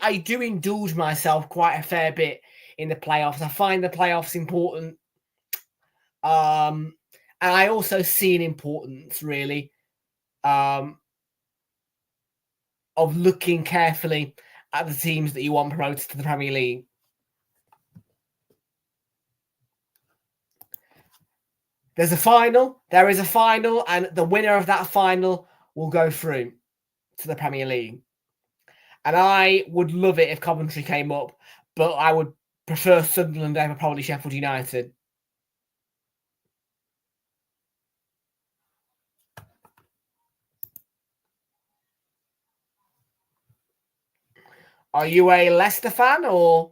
indulge myself quite a fair bit in the playoffs. I find the playoffs important, and I also see an importance really of looking carefully at the teams that you want promoted to the Premier League. There is a final, and the winner of that final will go through to the Premier League. And I would love it if Coventry came up, but I would prefer Sunderland over probably Sheffield United. Are you a Leicester fan or?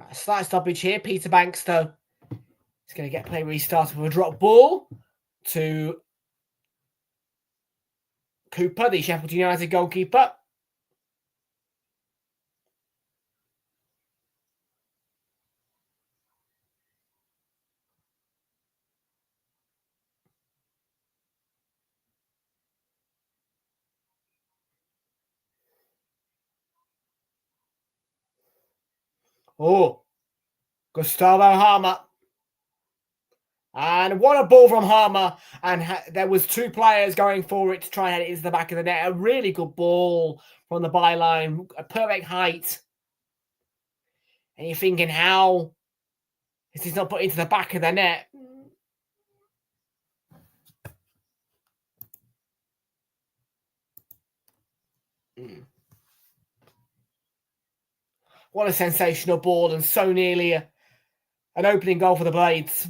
A slight stoppage here. Peter Banks, though, is going to get play restarted with a drop ball to Cooper, the Sheffield United goalkeeper. Oh, Gustavo Harmer. And what a ball from Harmer. And there was two players going for it to try and head it into the back of the net. A really good ball from the byline. A perfect height. And you're thinking, how is this not put into the back of the net? What a sensational ball, and so nearly an opening goal for the Blades.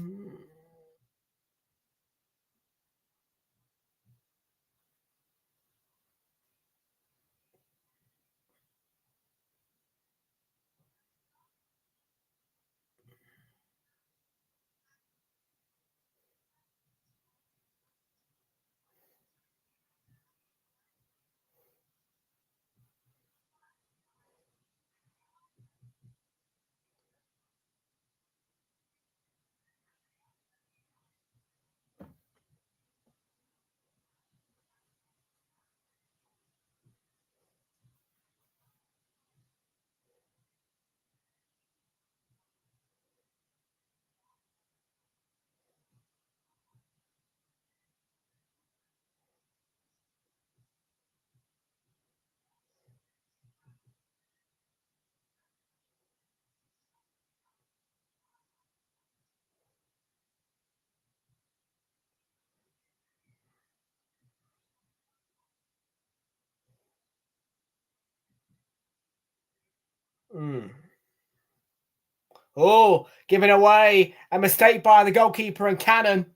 Oh, giving away a mistake by the goalkeeper, and Cannon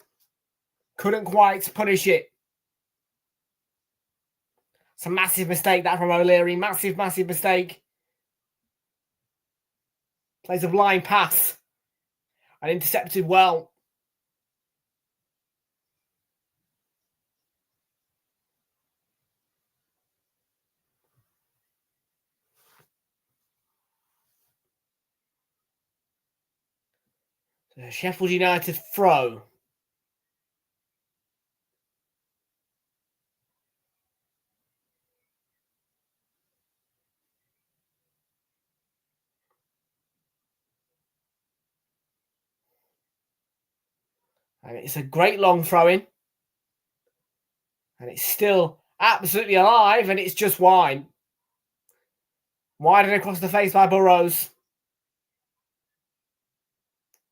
couldn't quite punish it. It's a massive mistake that from O'Leary. Massive, massive mistake. Plays a blind pass and intercepted well. So Sheffield United throw. And it's a great long throw-in. And it's still absolutely alive, and it's just wide. Wide and across the face by Burrows.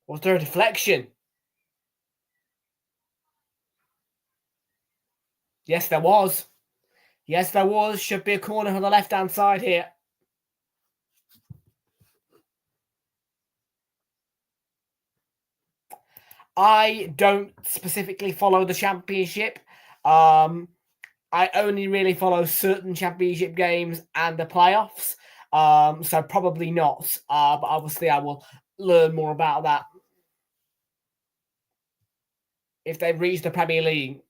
Was there a deflection? Yes, there was. Yes, there was. Should be a corner on the left-hand side here. I don't specifically follow the Championship. I only really follow certain Championship games and the playoffs. So probably not. But obviously I will learn more about that if they reach the Premier League.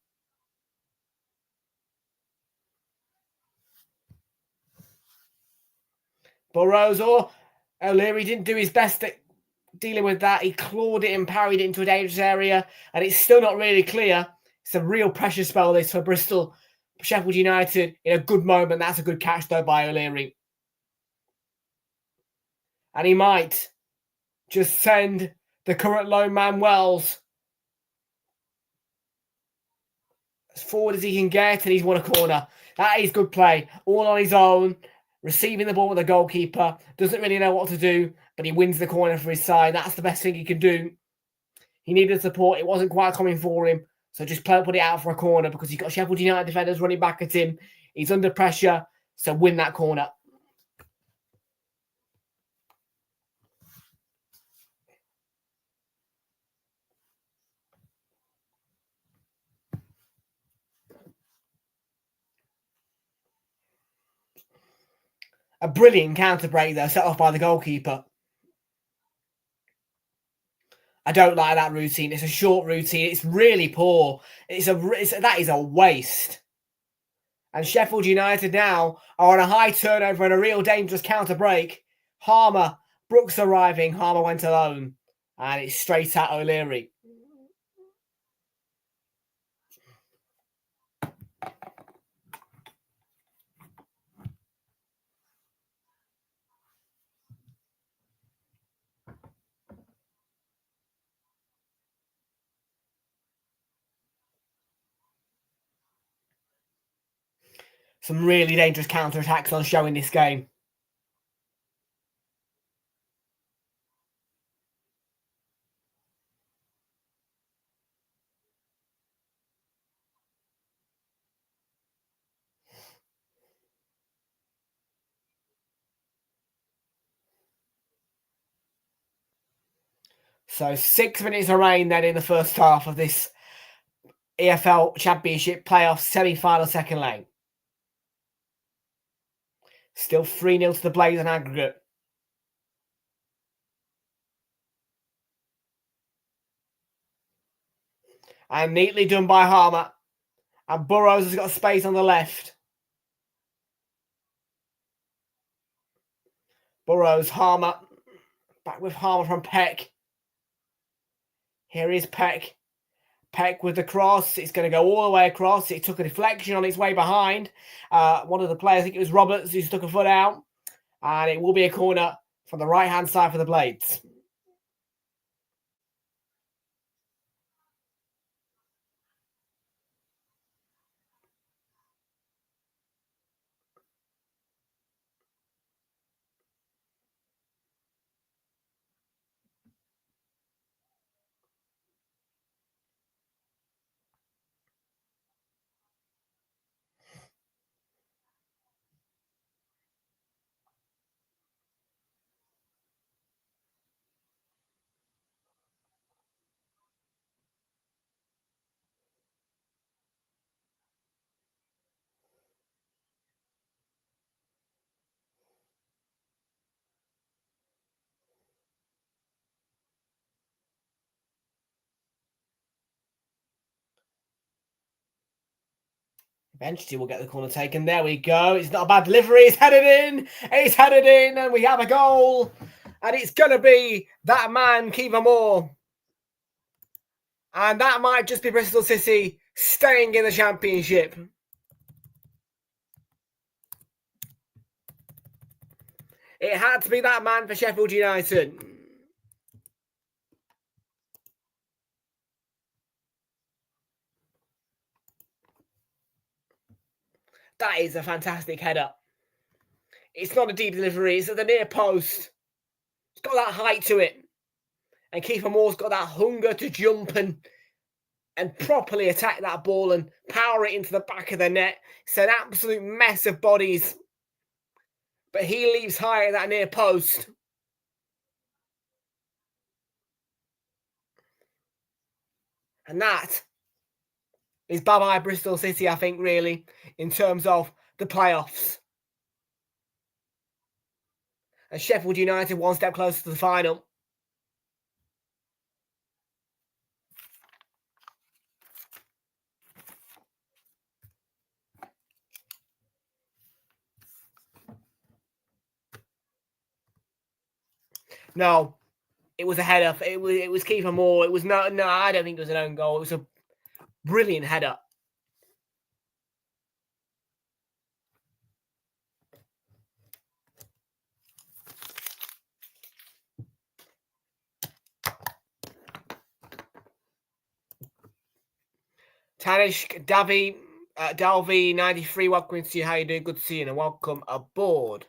Burrows or O'Leary didn't do his best at dealing with that. He clawed it and parried it into a dangerous area, and it's still not really clear. It's a real pressure spell, this, for Bristol. Sheffield United in a good moment. That's a good catch, though, by O'Leary. And he might just send the current lone man Wells as forward as he can get, and he's won a corner. That is good play. All on his own, receiving the ball with the goalkeeper. Doesn't really know what to do, but he wins the corner for his side. That's the best thing he can do. He needed support. It wasn't quite coming for him. So just put it out for a corner because he's got Sheffield United defenders running back at him. He's under pressure. So win that corner. A brilliant counter break, though, set off by the goalkeeper. I don't like that routine. It's a short routine. It's really poor. That is a waste. And Sheffield United now are on a high turnover and a real dangerous counter break. Harmer, Brooks arriving. Harmer went alone. And it's straight at O'Leary. Some really dangerous counter-attacks on show in this game. So 6 minutes remain then in the first half of this EFL Championship playoff semi-final second leg. Still 3-0 to the Blades on aggregate. And neatly done by Harmer. And Burrows has got space on the left. Burrows, Harmer. Back with Harmer from Peck. Here is Peck. Peck with the cross. It's going to go all the way across. It took a deflection on its way behind. One of the players, I think it was Roberts, who stuck a foot out. And it will be a corner from the right-hand side for the Blades. Eventually we'll get the corner taken. There we go. It's not a bad delivery. It's headed in. It's headed in, and we have a goal. And it's going to be that man, Kiva Moore. And that might just be Bristol City staying in the Championship. It had to be that man for Sheffield United. That is a fantastic header. It's not a deep delivery. It's at the near post. It's got that height to it. And Kiefer Moore's got that hunger to jump and properly attack that ball and power it into the back of the net. It's an absolute mess of bodies. But he leaves high at that near post. And that is bye-bye Bristol City, I think, really, in terms of the playoffs. And Sheffield United one step closer to the final. No, it was a header. It was Kiefer Moore. It was no, I don't think it was an own goal. It was a brilliant header. Tanishk Dalvi 93, welcome to see you. How you doing? Good to see you and welcome aboard.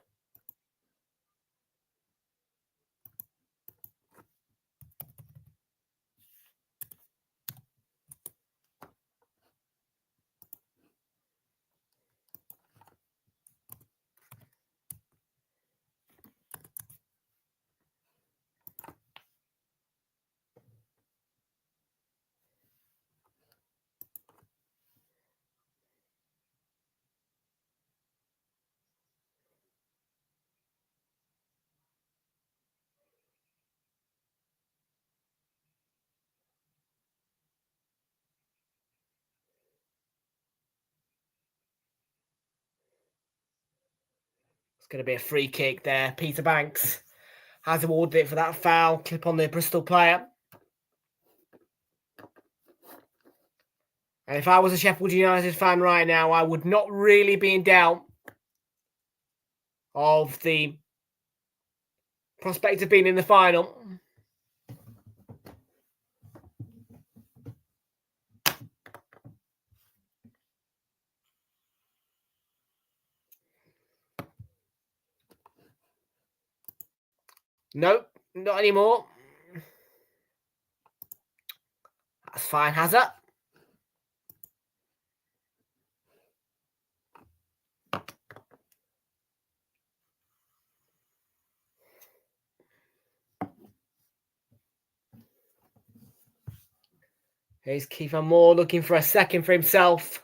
It's going to be a free kick there. Peter Banks has awarded it for that foul. Clip on the Bristol player. And if I was a Sheffield United fan right now, I would not really be in doubt of the prospect of being in the final. Nope, not anymore. That's fine, Hazard. Here's Kiefer Moore looking for a second for himself.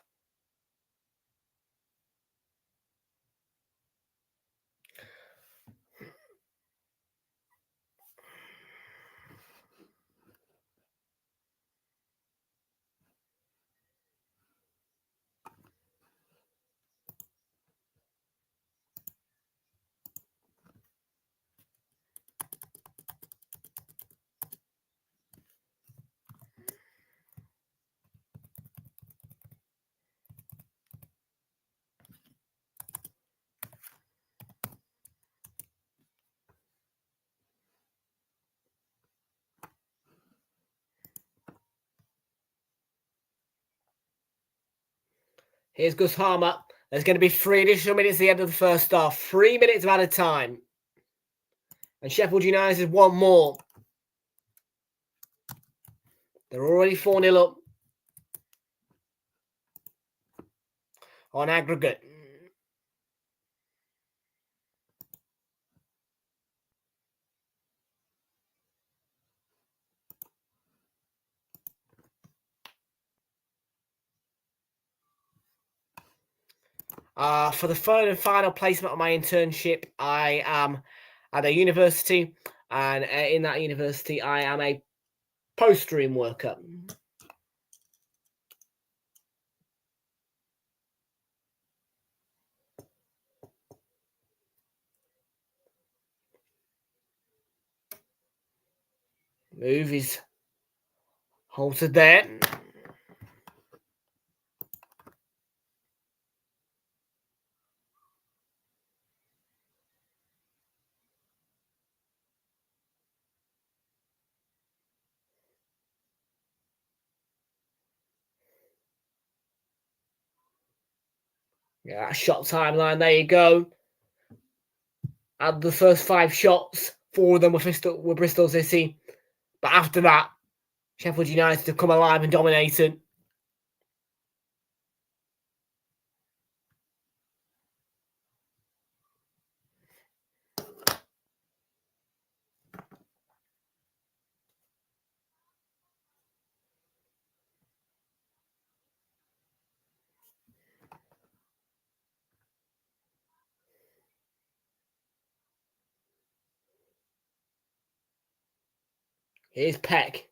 Here's Gus Harmer. There's going to be 3 additional minutes at the end of the first half. 3 minutes of added time. And Sheffield United want more. They're already 4-0 up on aggregate. For the third and final placement of my internship, I am at a university, and in that university, I am a post-room worker. Move is halted there. Yeah, shot timeline. There you go. And the first 5 shots, 4 of them were Bristol City. But after that, Sheffield United have come alive and dominated. Here's Peck.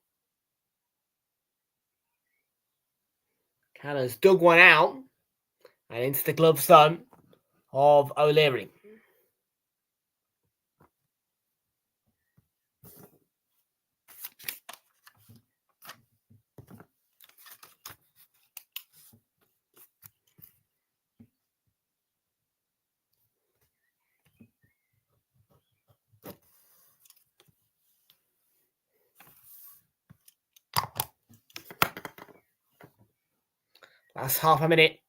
Cannon's dug one out and into the glove zone of O'Leary. Last half a minute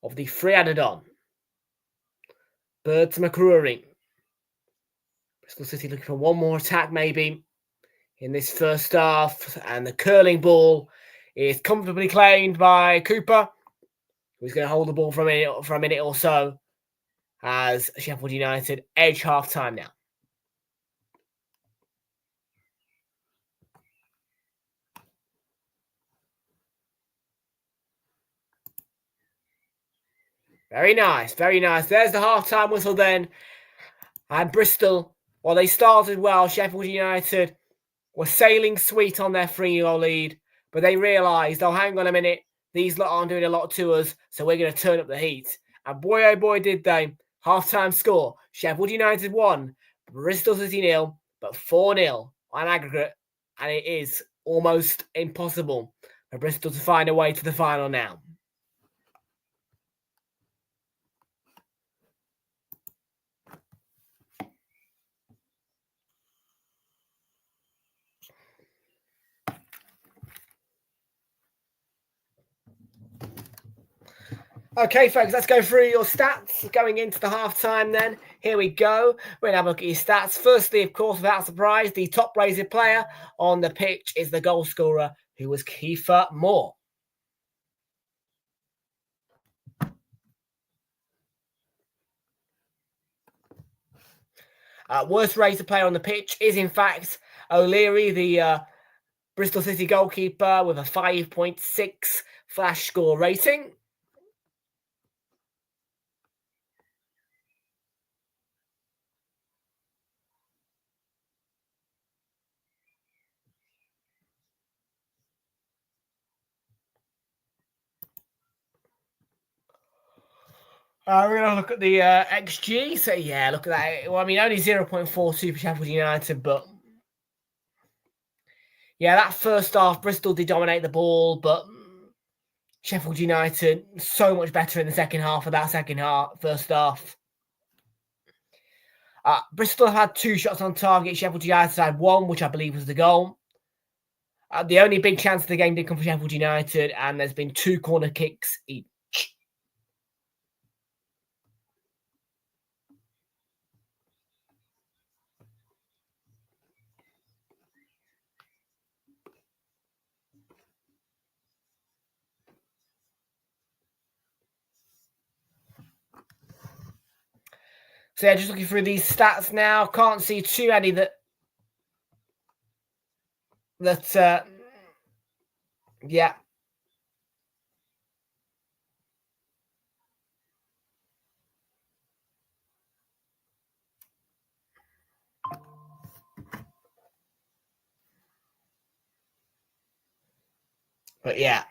of the free added on. Bird to McCrory. Bristol City looking for one more attack maybe in this first half. And the curling ball is comfortably claimed by Cooper, who's going to hold the ball for a minute or so as Sheffield United edge half time now. Very nice, very nice. There's the half-time whistle then. And Bristol, well, they started well. Sheffield United were sailing sweet on their 3-0 lead. But they realised, oh, hang on a minute. These lot aren't doing a lot to us, so we're going to turn up the heat. And boy, oh boy, did they. Half-time score. Sheffield United 1, Bristol City 0, but 4-0 on aggregate. And it is almost impossible for Bristol to find a way to the final now. Okay, folks, let's go through your stats going into the half-time then. Here we go. We're going to have a look at your stats. Firstly, of course, without surprise, the top-rated player on the pitch is the goal scorer, who was Kiefer Moore. Worst-rated player on the pitch is, in fact, O'Leary, the Bristol City goalkeeper, with a 5.6 flash score rating. We're going to look at the XG. So, yeah, look at that. Well, I mean, only 0.42 for Sheffield United, but yeah, that first half, Bristol did dominate the ball, but Sheffield United so much better in the second half of that first half. Bristol have had 2 shots on target. Sheffield United had 1, which I believe was the goal. The only big chance of the game did come for Sheffield United, and there's been 2 corner kicks each. So yeah, just looking through these stats now. Can't see too many yeah. But yeah.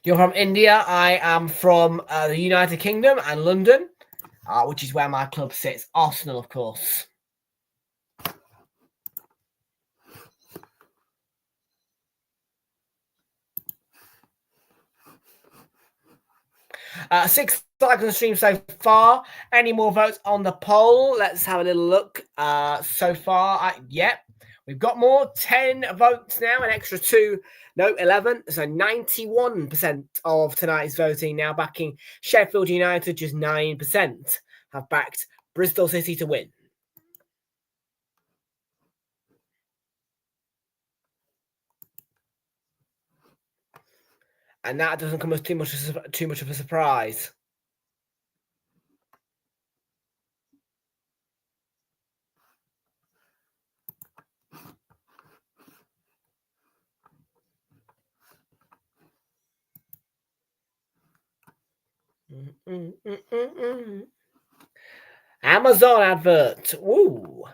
You're from India. I am from the United Kingdom and London, which is where my club sits. Arsenal, of course. Six likes on the stream so far. Any more votes on the poll? Let's have a little look. So far, yep, we've got more. 10 votes now, an extra 2. No, 11. So 91% of tonight's voting now backing Sheffield United. Just 9% have backed Bristol City to win. And that doesn't come as too much of a surprise. Amazon advert. Woo.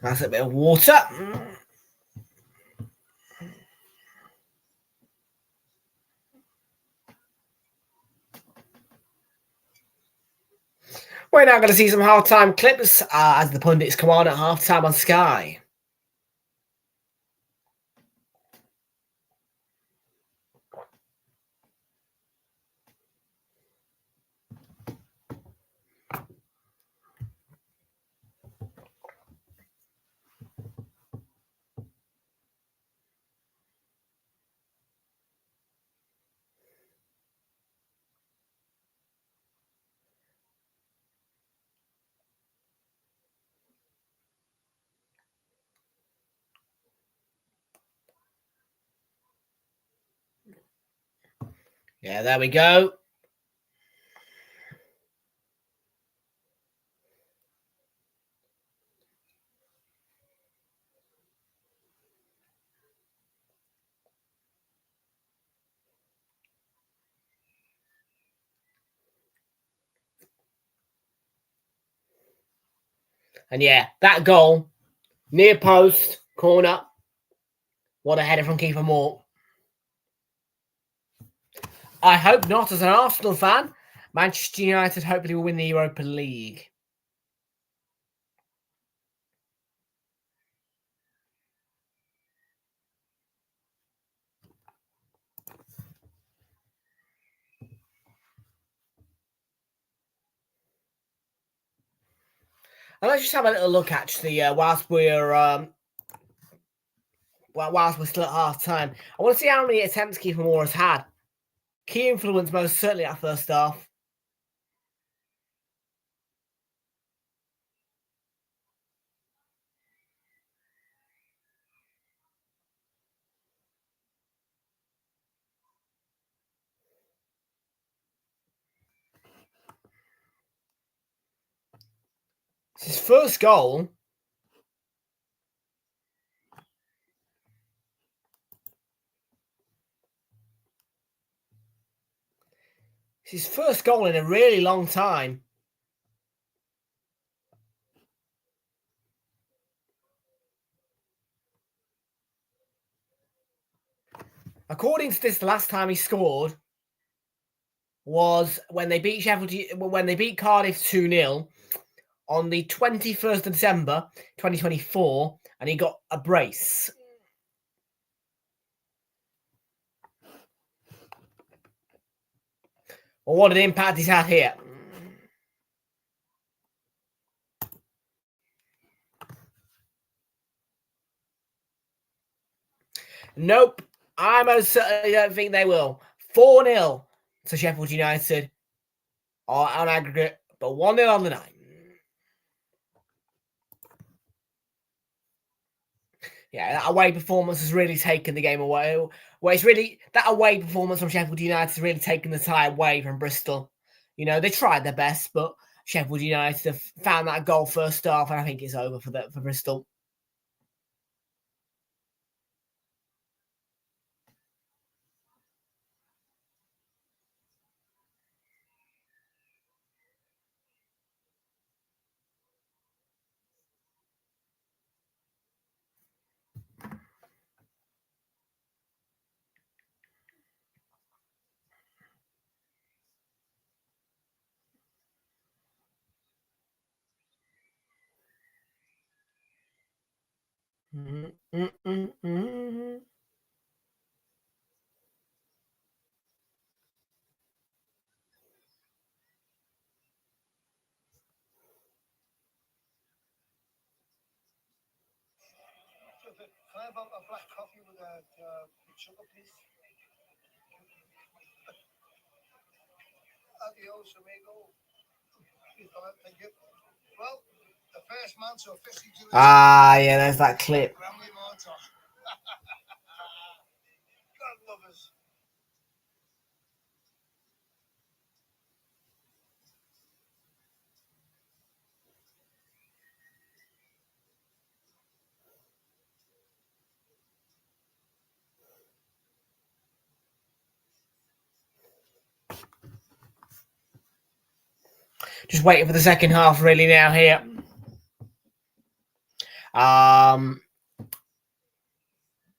That's a bit of water. We're now going to see some halftime clips as the pundits come on at halftime on Sky. Yeah, there we go. And yeah, that goal, near post, corner. What a header from Keeper Moore. I hope not, as an Arsenal fan. Manchester United hopefully will win the Europa League. And let's just have a little look, actually, whilst we're still at half time. I want to see how many attempts Keeper Moore has had. Key influence, most certainly, at first half. It's his first goal. It's his first goal in a really long time. According to this, the last time he scored was when they beat Cardiff 2-0 on the 21st of December 2024, and he got a brace. Well, what an impact he's had here. Nope. I most certainly don't think they will. 4-0 to Sheffield United on aggregate, but 1-0 on the night. Yeah, that away performance has really taken the game away. Well, it's really that away performance from Sheffield United has really taken the tie away from Bristol. You know, they tried their best, but Sheffield United have found that goal first half, and I think it's over for Bristol. Can I have a black coffee with sugar, please? Adios, amigo. Thank you. Well, the first man to officially do it. Yeah, there's that clip. God love us. Just waiting for the second half really now here.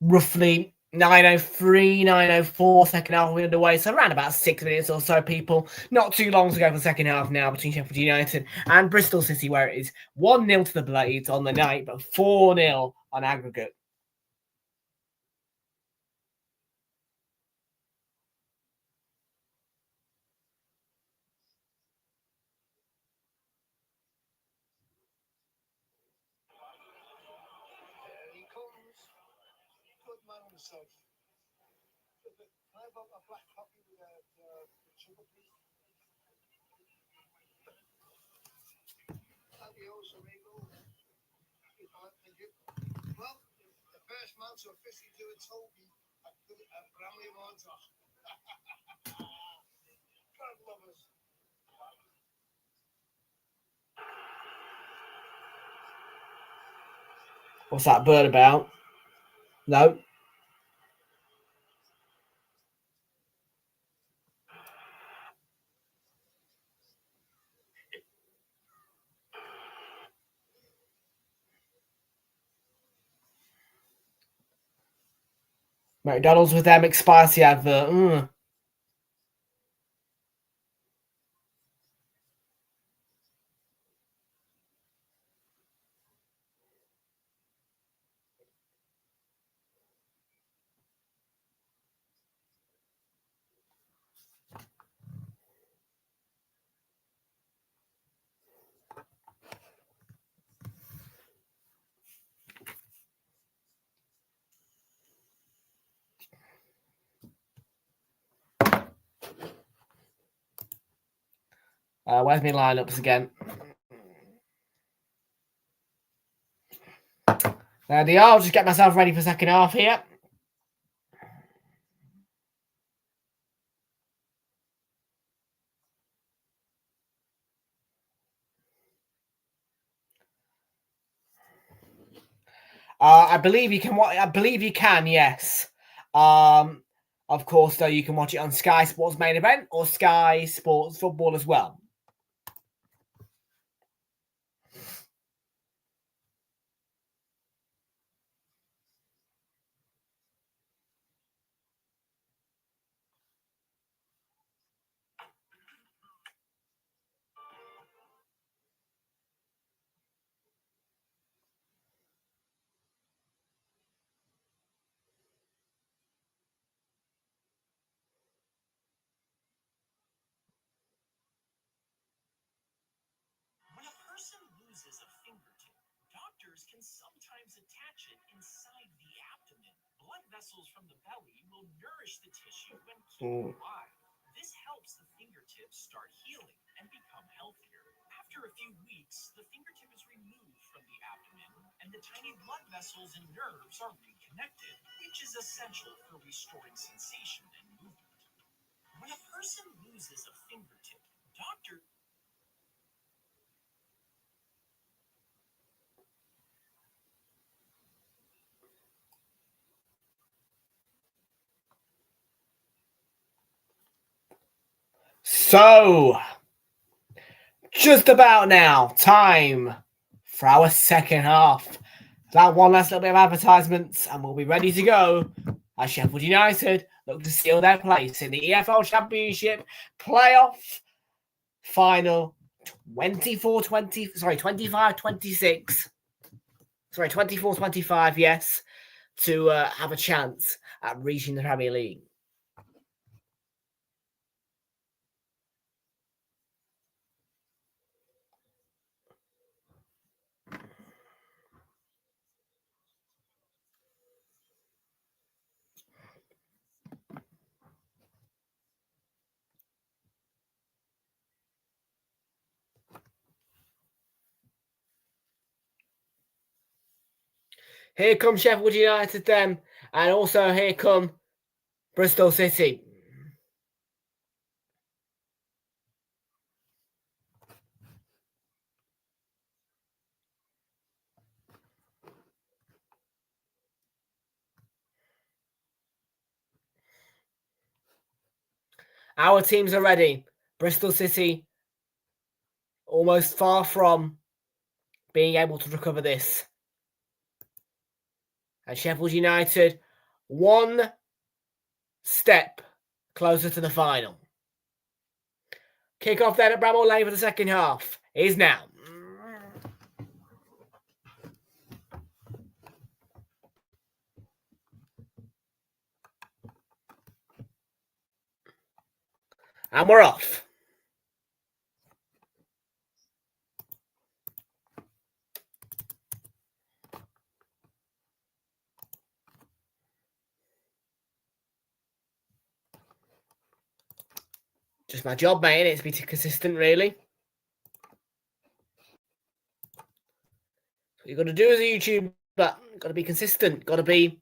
Roughly 9:03, 9:04, second half will be underway. So around about 6 minutes or so, people. Not too long to go for the second half now between Sheffield United and Bristol City, where it is 1-0 to the Blades on the night, but 4-0 on aggregate. There he comes. Good man himself. Can I have a black coffee with sugar, please? Adios, amigo. Thank you. Well, the first man to officially do it told me at Bramley Montauk. God love us. What's that bird about? No. McDonald's with their McSpicy advert. Where's my lineups again? There they are. I'll just get myself ready for second half here. I believe you can. I believe you can. Yes. Of course, though, you can watch it on Sky Sports Main Event or Sky Sports Football as well. When a person loses a fingertip, doctors can sometimes attach it inside the abdomen. Blood vessels from the belly will nourish the tissue and keep it alive. This helps the fingertips start healing and become healthier. After a few weeks, the fingertip is removed from the abdomen and the tiny blood vessels and nerves are reconnected. connected, which is essential for restoring sensation and movement. When a person loses a fingertip, doctor So, just about now, time for our second half. That one last little bit of advertisements, and we'll be ready to go as Sheffield United look to seal their place in the EFL Championship playoff final 25-26. Sorry, 24-25, yes, to have a chance at reaching the Premier League. Here comes Sheffield United then, and also here come Bristol City. Our teams are ready. Bristol City almost far from being able to recover this. And Sheffield United one step closer to the final. Kick off then at Bramall Lane for the second half is now. And we're off. Just my job, mate. It's to be consistent, really. What you've got to do as a YouTuber, got to be consistent, got to be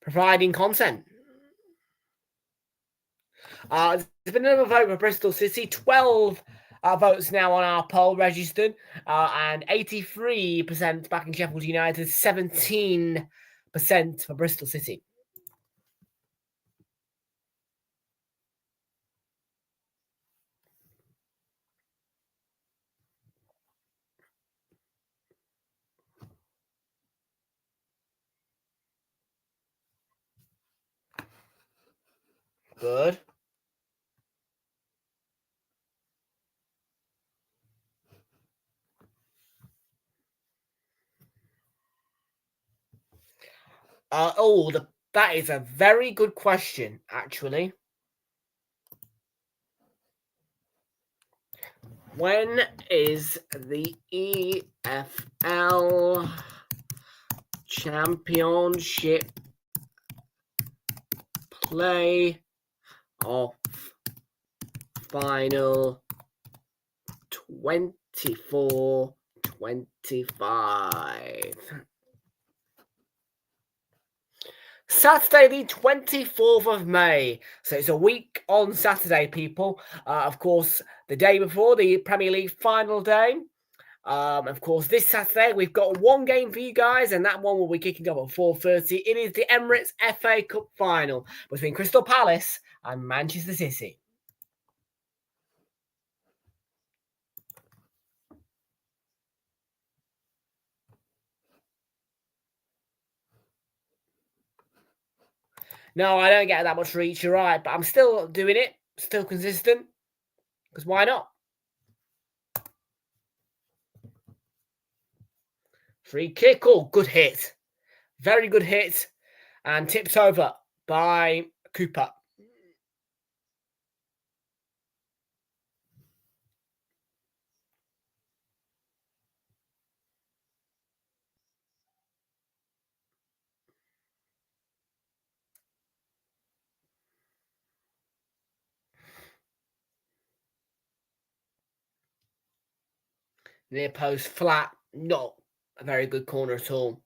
providing content. There's been another vote for Bristol City. 12 votes now on our poll registered, and 83% backing Sheffield United, 17% for Bristol City. Good. That is a very good question, actually. When is the EFL Championship playoff final 24-25? Saturday, the 24th of May. So it's a week on Saturday, people. Of course, the day before the Premier League final day. Of course, this Saturday, we've got one game for you guys, and that one will be kicking off at 4:30. It is the Emirates FA Cup final between Crystal Palace and Manchester City. No, I don't get that much reach, you're right, but I'm still doing it, still consistent, because why not? Free kick, good hit. Very good hit, and tipped over by Cooper. Near post flat, not a very good corner at all.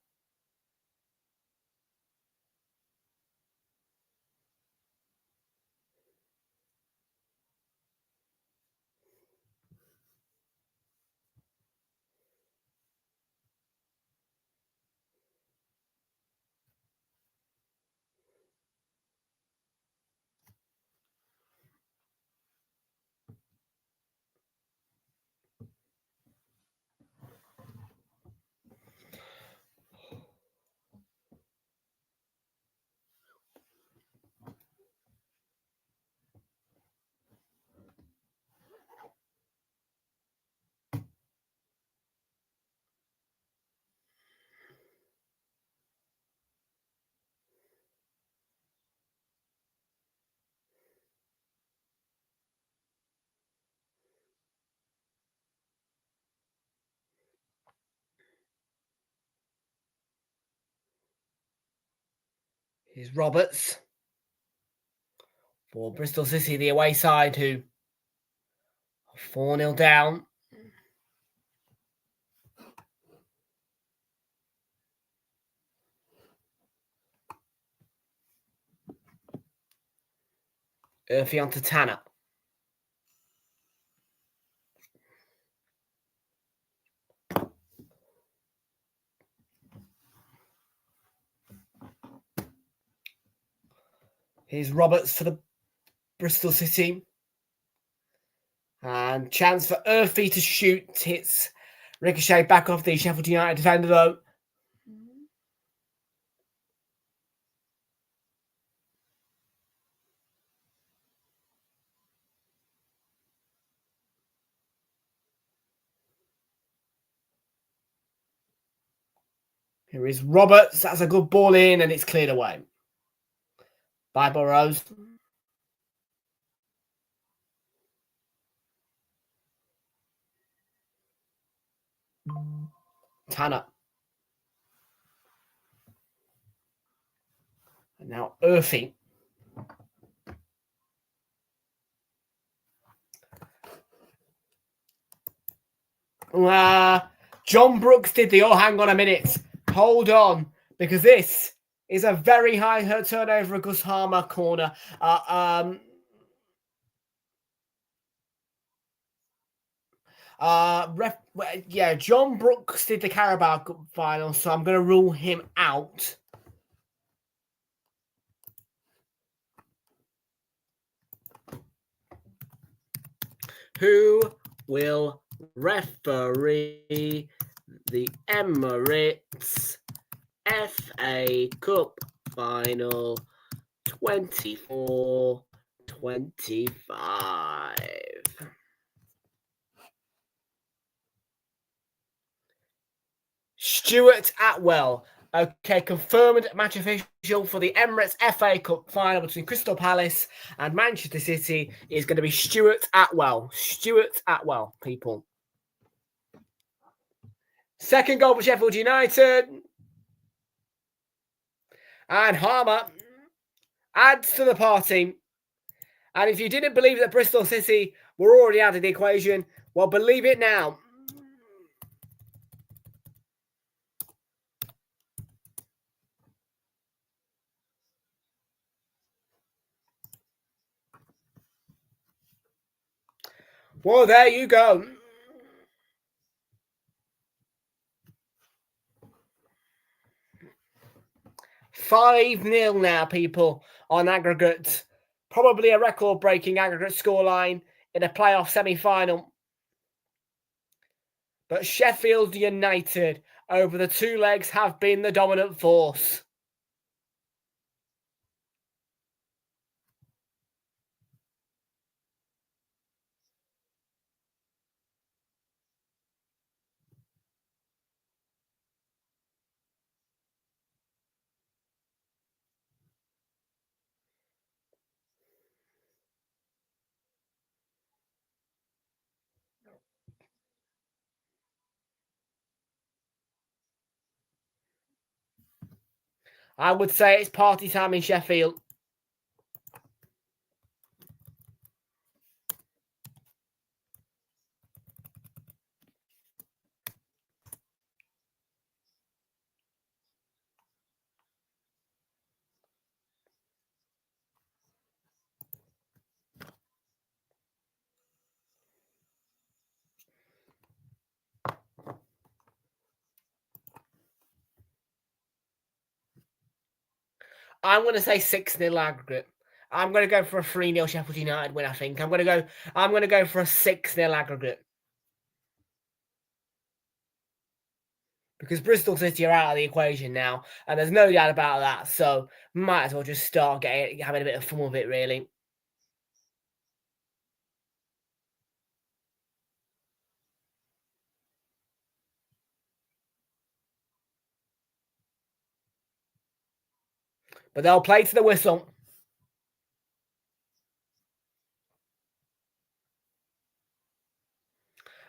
Here's Roberts for Bristol City, the away side, who are 4-0 down. Urfi onto Tanner. Here's Roberts for the Bristol City. And chance for Urfi to shoot. Hits ricochet back off the Sheffield United defender, though. Here is Roberts. That's a good ball in, and it's cleared away by Burrows. Tanner. And now Urfi. John Brooks did the, oh, hang on a minute. Hold on, because this is a very high turnover of Gus Harmer corner. John Brooks did the Carabao Cup final, so I'm going to rule him out. Who will referee the Emirates FA Cup final 24-25? Stuart Atwell. Okay, confirmed match official for the Emirates FA Cup final between Crystal Palace and Manchester City is going to be Stuart Atwell. Stuart Atwell, people. Second goal for Sheffield United. And Harmer adds to the party. And if you didn't believe that Bristol City were already out of the equation, well, believe it now. Well, there you go. $5-0 now, people, on aggregate. Probably a record-breaking aggregate scoreline in a playoff semi-final. But Sheffield United, over the two legs, have been the dominant force. I would say it's party time in Sheffield. I'm going to say 6-0 aggregate. I'm going to go for a 3-0 Sheffield United win, I think. I'm going to go for a 6-0 aggregate. Because Bristol City are out of the equation now, and there's no doubt about that. So might as well just start having a bit of fun with it, really. But they'll play to the whistle.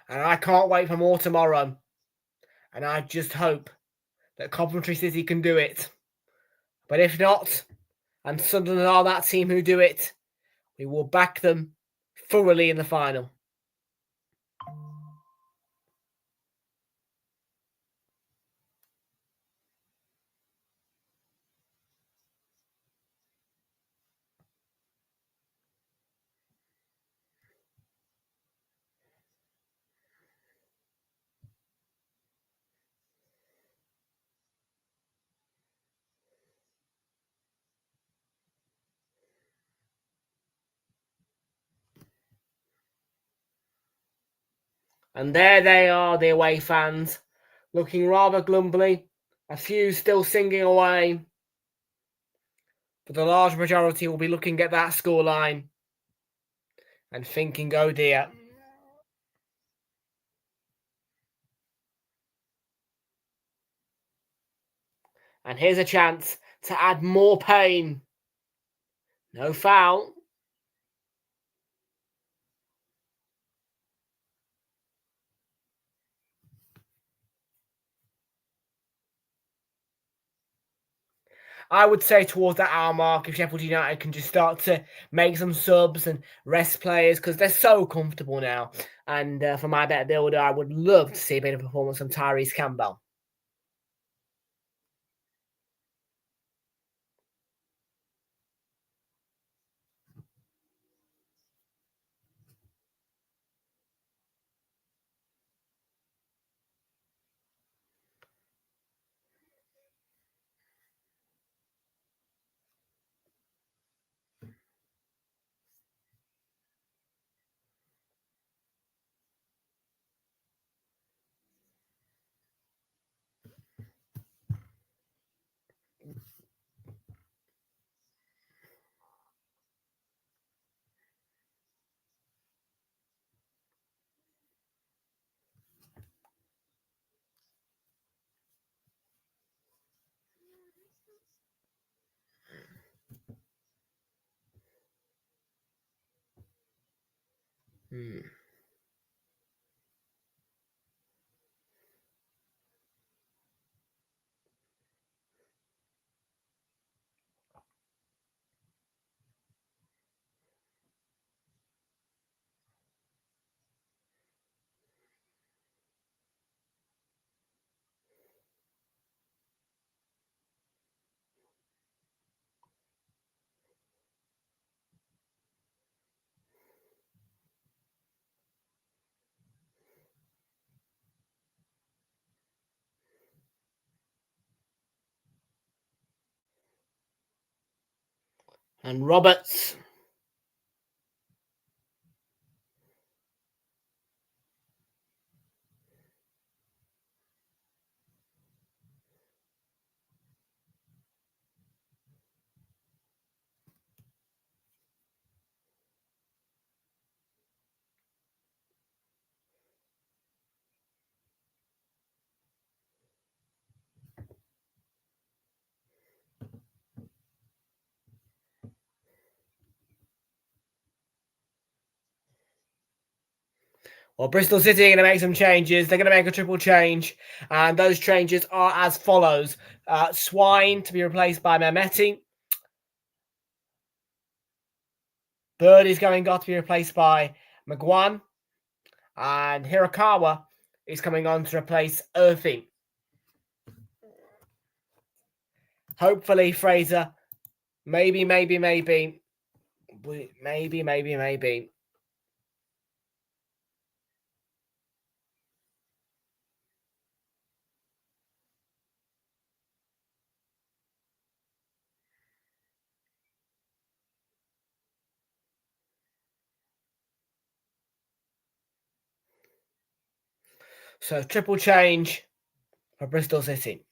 And I can't wait for more tomorrow. And I just hope that Coventry City can do it. But if not, And Sunderland are that team who do it. We will back them thoroughly in the final. And there they are, the away fans, looking rather glumly. A few still singing away. But the large majority will be looking at that scoreline and thinking, oh dear. And here's a chance to add more pain. No foul. I would say towards that hour mark, if Sheffield United can just start to make some subs and rest players, because they're so comfortable now. And for my better builder, I would love to see a bit of performance from Tyrese Campbell. And Roberts. Well, Bristol City are going to make some changes. They're going to make a triple change. And those changes are as follows. Swine to be replaced by Mehmeti. Bird is got to be replaced by McGuan. And Hirakawa is coming on to replace Irving. Hopefully, Fraser. Maybe. So, triple change for Bristol City.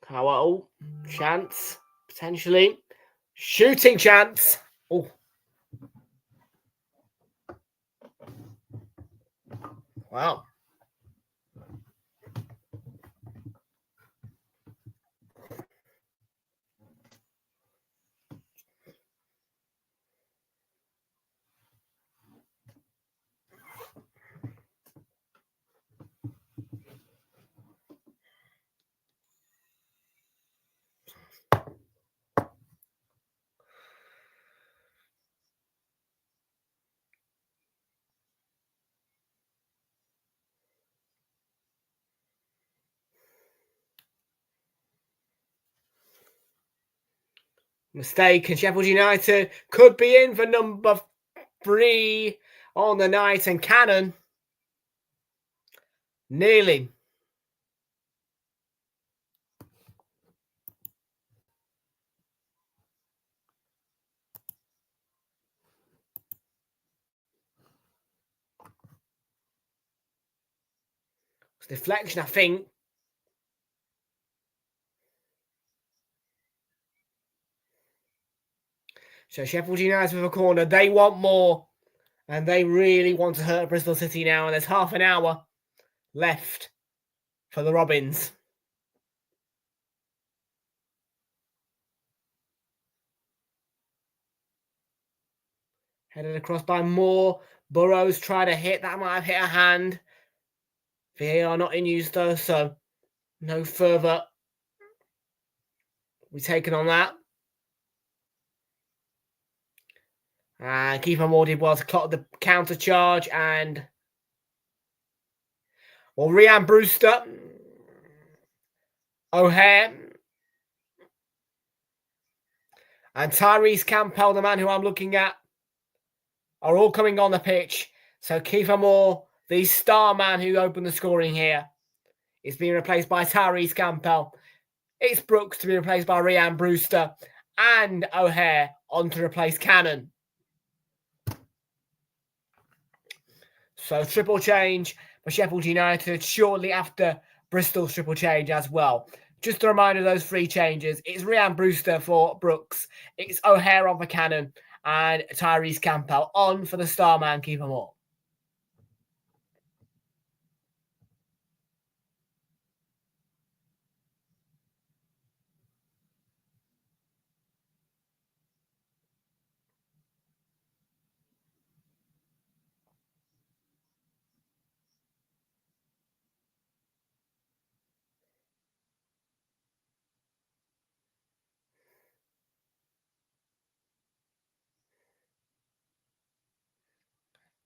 Kawao, chance, potentially. Shooting chance. Oh. Wow. Mistake, and Sheffield United could be in for number 3 on the night, and Cannon nearly. It's deflection, I think. So Sheffield United with a corner. They want more. And they really want to hurt Bristol City now. And there's half an hour left for the Robins. Headed across by Moore. Burrows try to hit. That might have hit a hand. VAR not in use though, so no further. We've taken on that. And keeper Moore did well to clock the counter charge. And well, Ryan Brewster, O'Hare, and Tyrese Campbell, the man who I'm looking at, are all coming on the pitch. So Kiefer Moore, the star man who opened the scoring here, is being replaced by Tyrese Campbell. It's Brooks to be replaced by Ryan Brewster, and O'Hare on to replace Cannon. So triple change for Sheffield United shortly after Bristol's triple change as well. Just a reminder of those 3 changes. It's Ryan Brewster for Brooks. It's O'Hare on for Cannon. And Tyrese Campbell on for the star man, Kiefer Moore.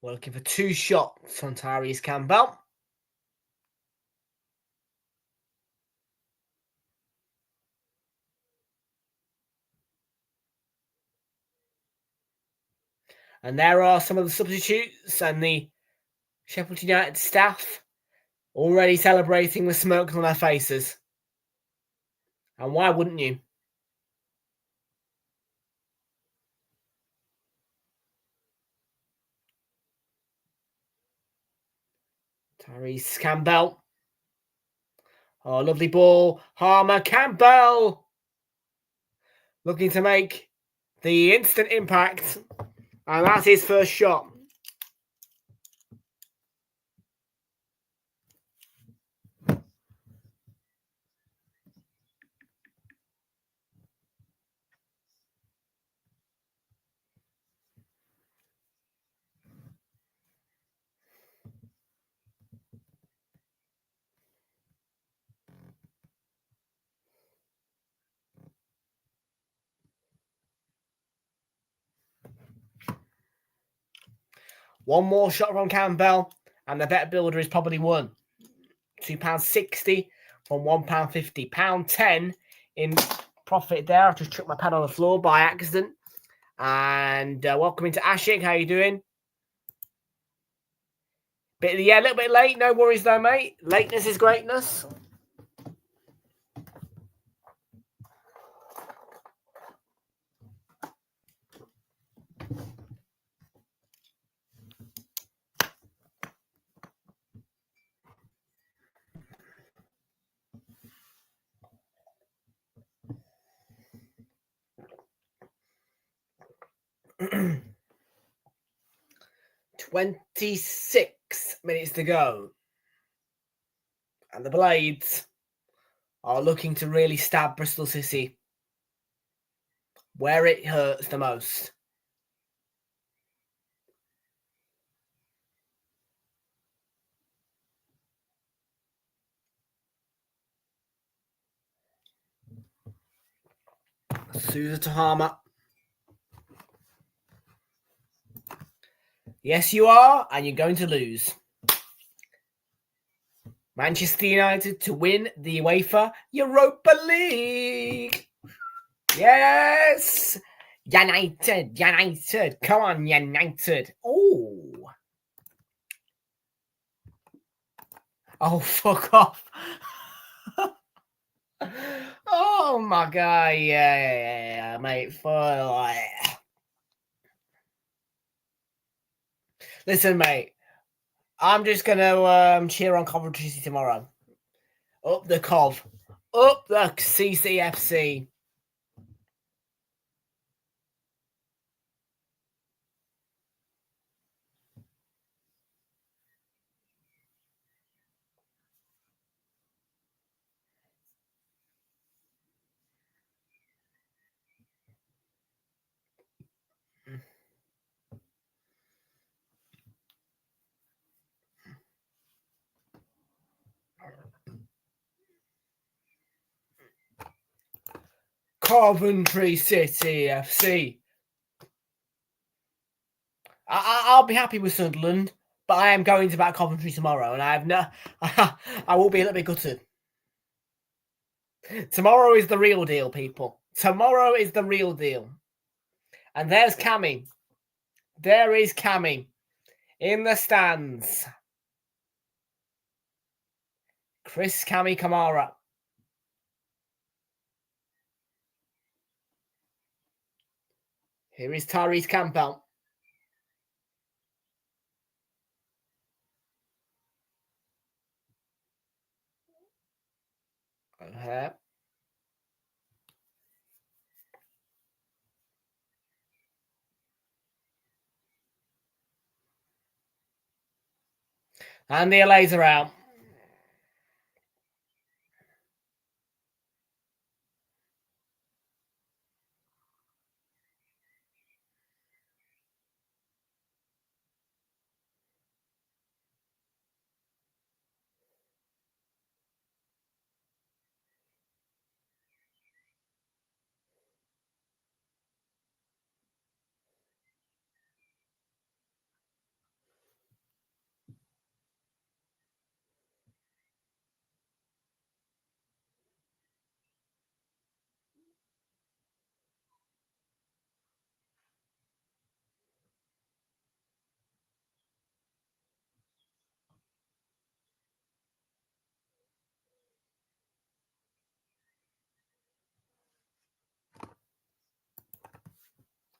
We're looking for 2 shots from Tyrese Campbell. And there are some of the substitutes and the Sheffield United staff already celebrating with smirks on their faces. And why wouldn't you? Tyrese Campbell. Oh, lovely ball. Harmer Campbell. Looking to make the instant impact. And that's his first shot. One more shot from Campbell, and the bet builder is probably won. £2.60 from £1.50. £1.10 in profit there. I've just chucked my pen on the floor by accident. And welcome into Ashik. How you doing? A little bit late. No worries though, mate. Lateness is greatness. $26 minutes to go. And the Blades are looking to really stab Bristol City where it hurts the most. Sousa Tahama. Yes, you are, and you're going to lose. Manchester United to win the UEFA Europa League. Yes! United. Come on, United. Oh, fuck off. Oh, my God. Yeah, mate. Listen, mate. I'm just going to cheer on Coventry City tomorrow. Up the Cov. Up the CCFC. Coventry City FC. I'll be happy with Sunderland, but I am going to back Coventry tomorrow, and I will be a little bit gutted. Tomorrow is the real deal, people. Tomorrow is the real deal. And there's Cammy. There is Cammy in the stands. Chris Cammy Kamara. Here is Tyrese Campbell. And the LAs are out.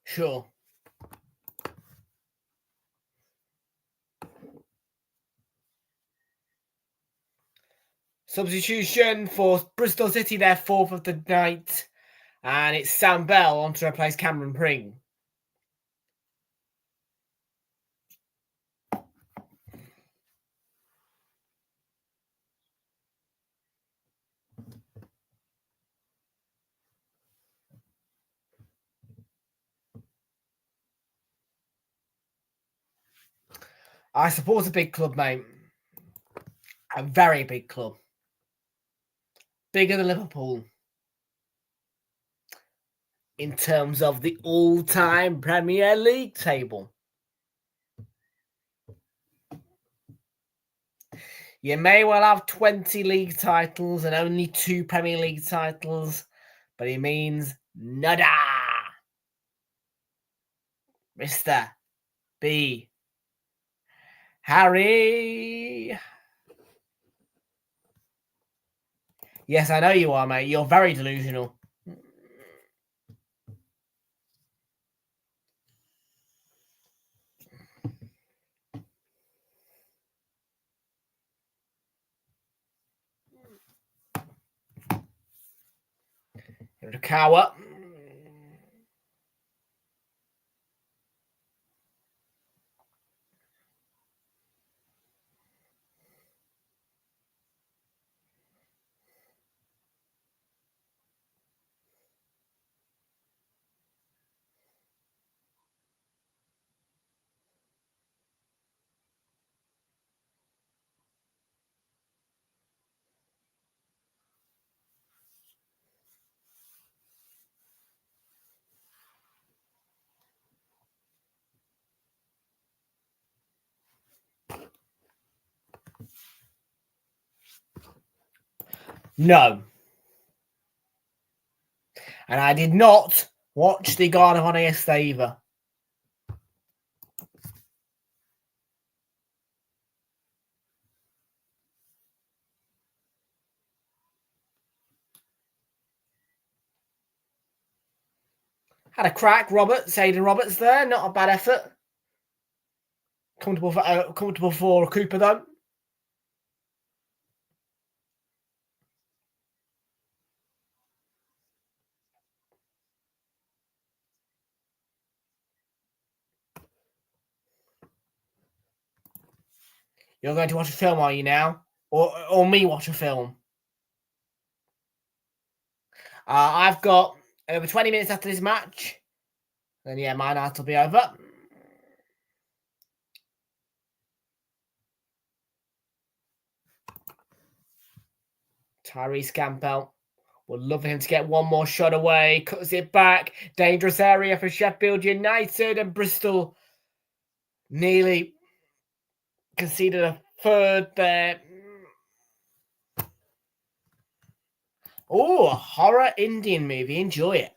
Sure. Substitution for Bristol City, their fourth of the night. And it's Sam Bell on to replace Cameron Pring. I support a big club, mate. A very big club. Bigger than Liverpool. In terms of the all-time Premier League table. You may well have 20 league titles and only 2 Premier League titles, but it means nada. Mr. B. Harry. Yes, I know you are, mate. You're very delusional. Rakawa. No. And I did not watch the God of Honor yesterday either. Had a crack, Aidan Roberts there. Not a bad effort. Comfortable for Cooper, though. You're going to watch a film, are you now? Or me watch a film? I've got over 20 minutes after this match. Then, yeah, my night will be over. Tyrese Campbell. Would love for him to get one more shot away. Cuts it back. Dangerous area for Sheffield United. And Bristol nearly conceded a third there. Oh, a horror Indian movie. Enjoy it.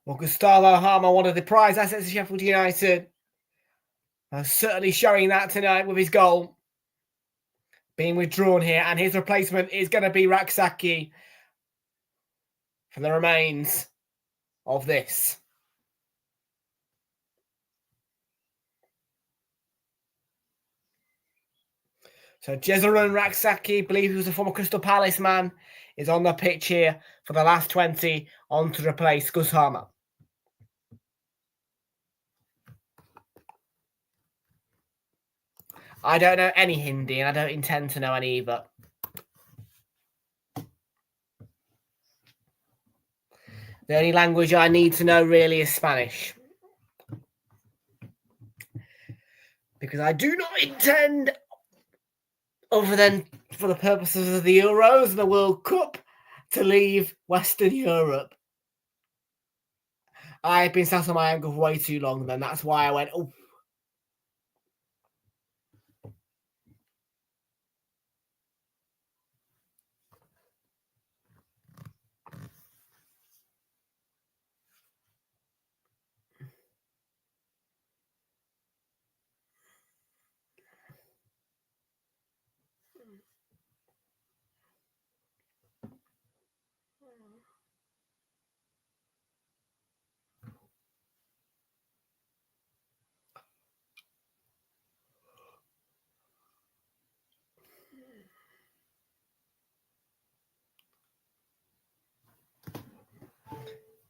Well, Gustavo Harmer, one of the prize assets of Sheffield United, certainly showing that tonight with his goal being withdrawn here. And his replacement is going to be Raksaki for the remains of this. So Jezerun Raksaki, believe he was a former Crystal Palace man, is on the pitch here for the last 20 on to replace Gus Harmer. I don't know any Hindi, and I don't intend to know any either. The only language I need to know really is Spanish. Because I do not intend, other than for the purposes of the Euros and the World Cup, to leave Western Europe. I've been sat on my ankle for way too long then. That's why I went, oh.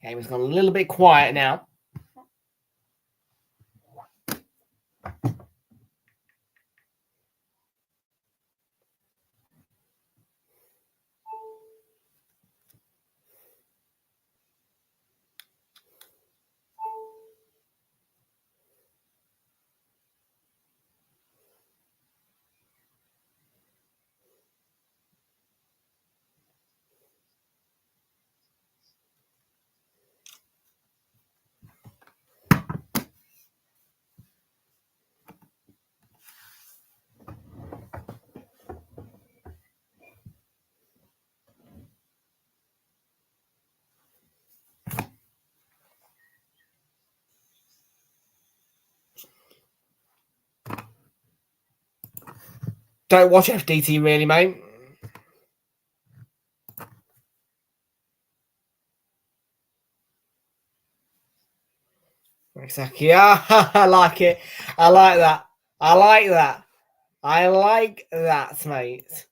Game has gone a little bit quiet now. Don't watch FDT really, mate. Exactly. Yeah, I like it. I like that. I like that. I like that, mate.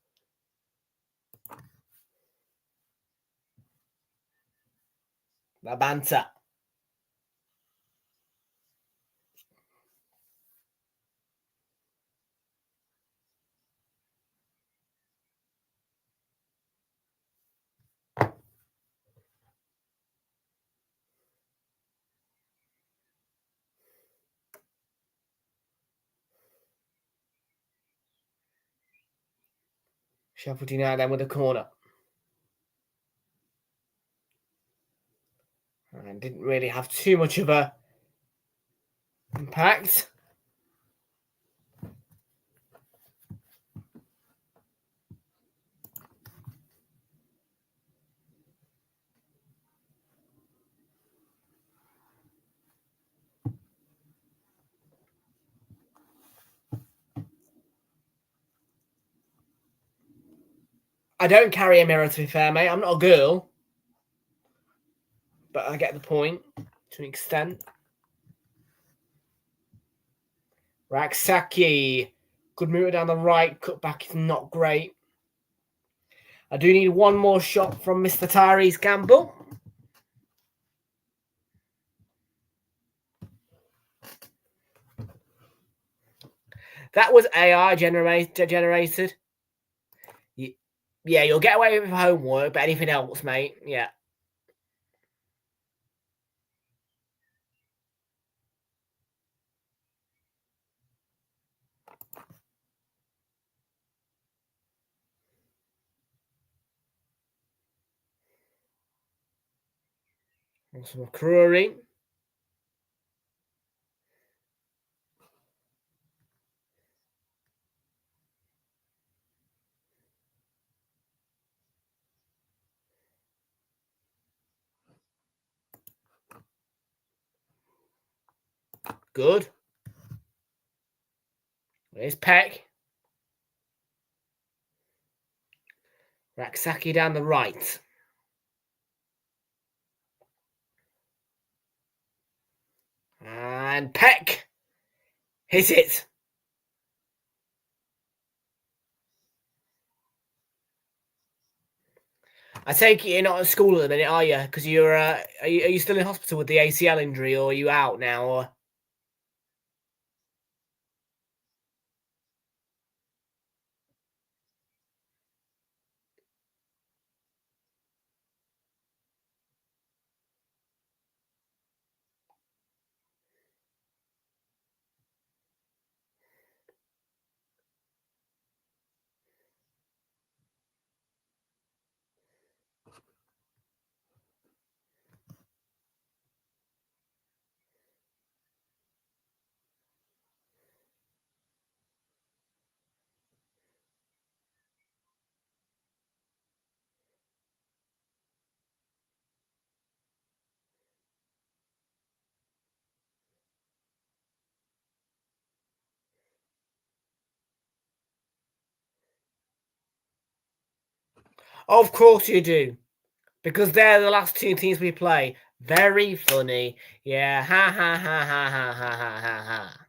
The banter. Sheffield United then with a corner. And didn't really have too much of a impact. I don't carry a mirror, to be fair, mate. I'm not a girl. But I get the point to an extent. Raksaki. Good move down the right. Cutback is not great. I do need one more shot from Mr. Tyrese Campbell. That was AI generated. Yeah, you'll get away with homework, but anything else, mate, yeah. Some McCrory. Good. There's Peck. Raksaki down the right. And Peck. Hit it. I take it you're not at school at the minute, are you? Because you're, are you still in hospital with the ACL injury, or are you out now? Or of course you do, because they're the last two teams we play. Very funny, yeah. Ha ha ha ha ha ha ha ha ha.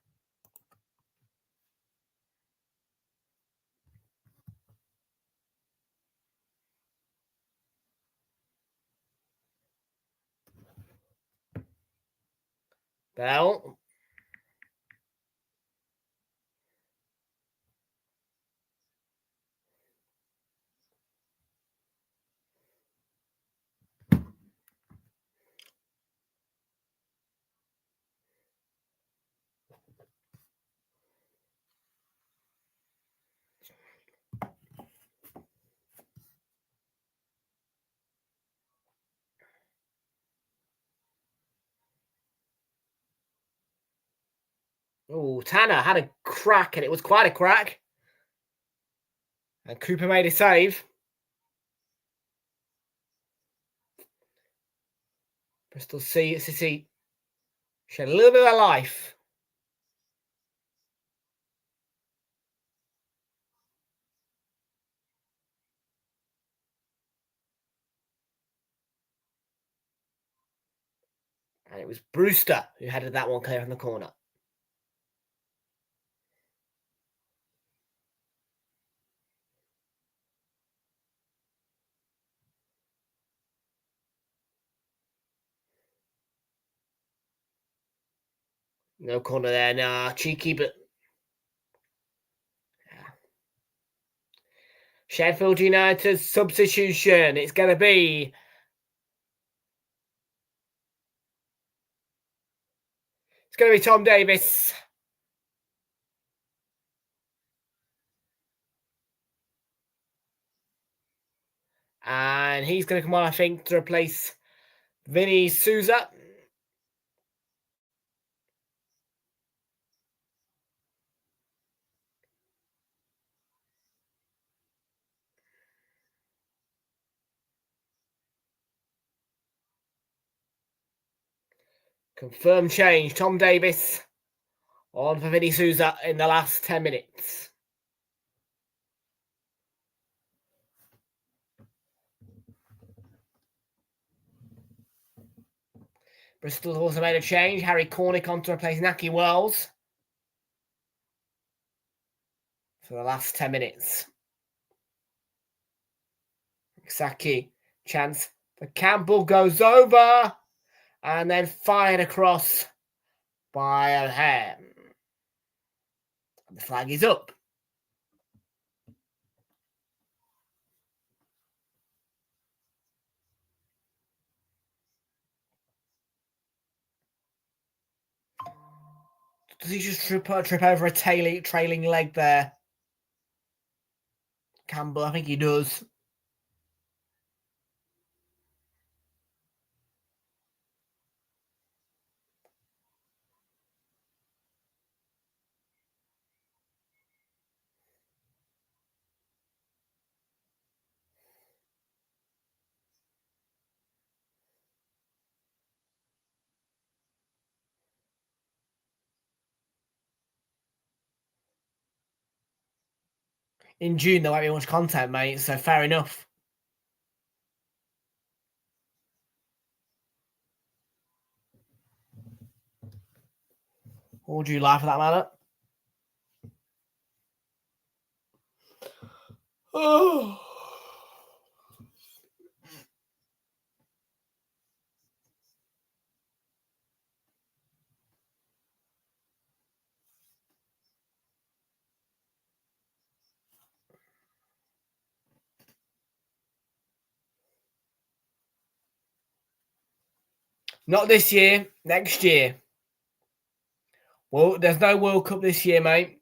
Bell. Oh, Tanner had a crack, and it was quite a crack. And Cooper made a save. Bristol City shed a little bit of life. And it was Brewster who headed that one clear from the corner. No corner there, nah. Cheeky, but yeah. Sheffield United substitution. It's going to be Tom Davis. And he's going to come on, I think, to replace Vinny Souza. Confirmed change. Tom Davis on for Vinny Souza in the last 10 minutes. Bristol's also made a change. Harry Cornick on to replace Naki Wells for the last 10 minutes. Saki, chance for Campbell, goes over and then fired across by a hair. The flag is up. Does he just trip over a trailing leg there? Campbell, I think he does. In June, there won't be much content, mate, so fair enough. Or do you lie for that matter? Oh. Not this year, next year. Well, there's no World Cup this year, mate.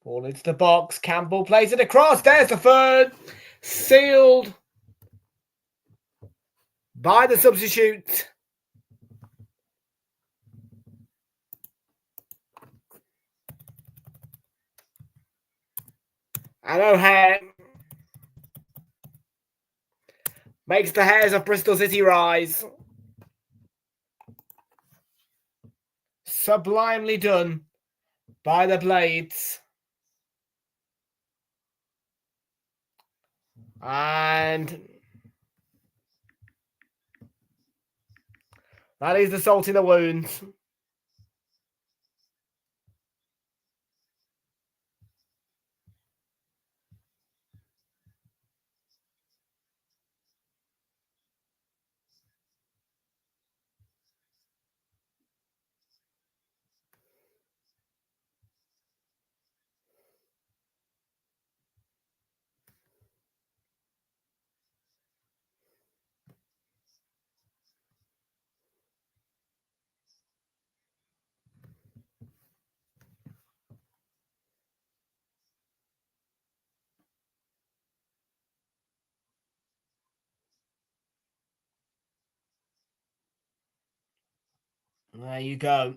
Ball into the box. Campbell plays it across. There's the third. Sealed by the substitute. And O'Hare makes the Hares of Bristol City rise. Sublimely done by the Blades. And that is the salt in the wounds. There you go.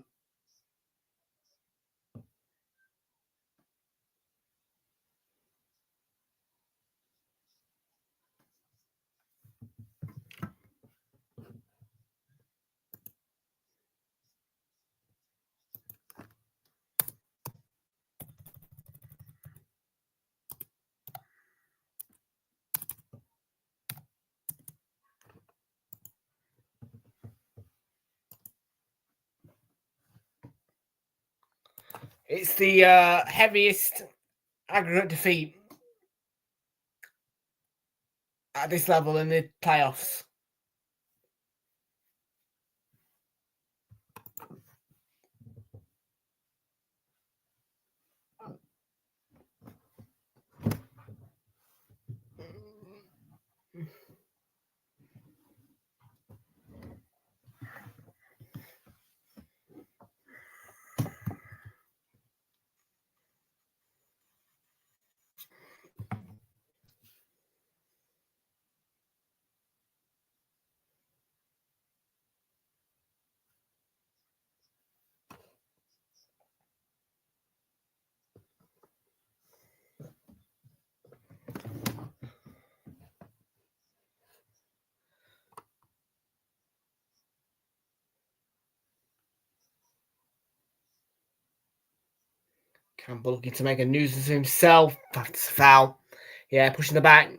It's the heaviest aggregate defeat at this level in the playoffs. Campbell looking to make a nuisance of himself. That's a foul. Yeah, pushing the back.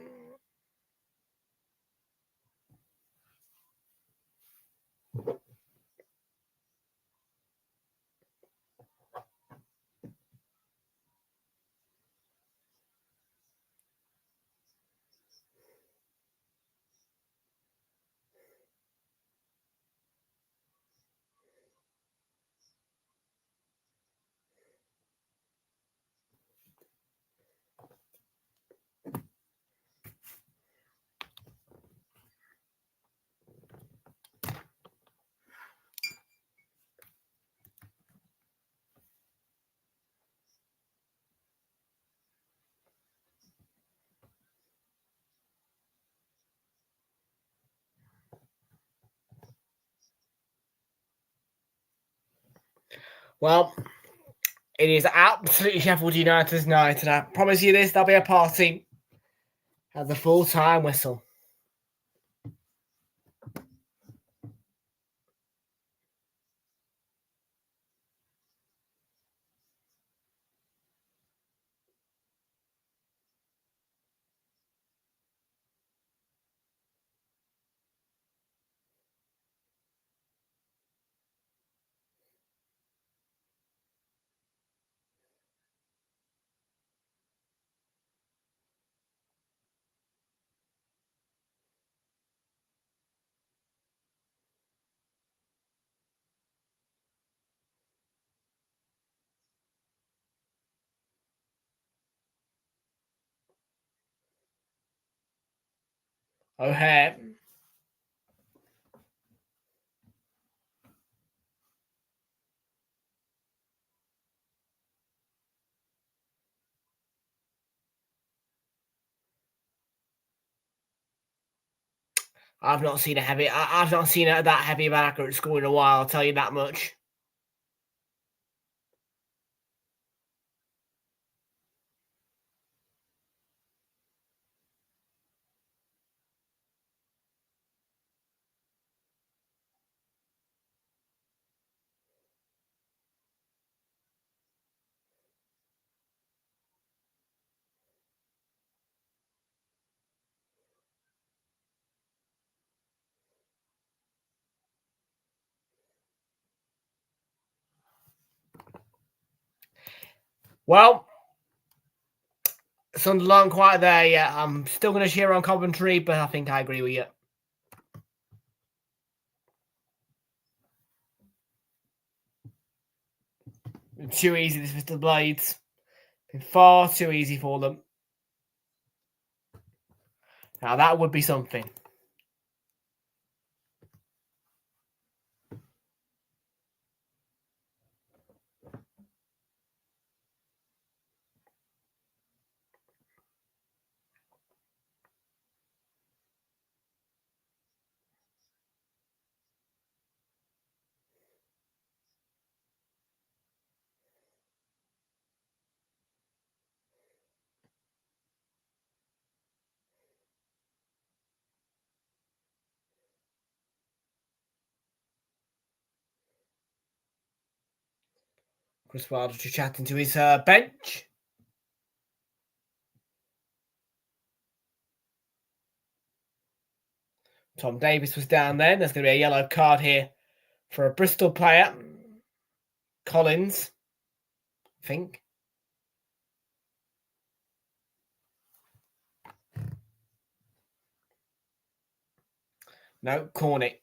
Well, it is absolutely Sheffield United's night, and I promise you this, there'll be a party at the full-time whistle. O'Hare. I've not seen I've not seen that heavy of an accurate score in a while, I'll tell you that much. Well, Sunderland quite there yet. I'm still going to cheer on Coventry, but I think I agree with you. Too easy, this Mr. Blades. Been far too easy for them. Now that would be something. Chris Wilder just chatting to his bench. Tom Davis was down there. There's going to be a yellow card here for a Bristol player. Collins, I think. No, cornet.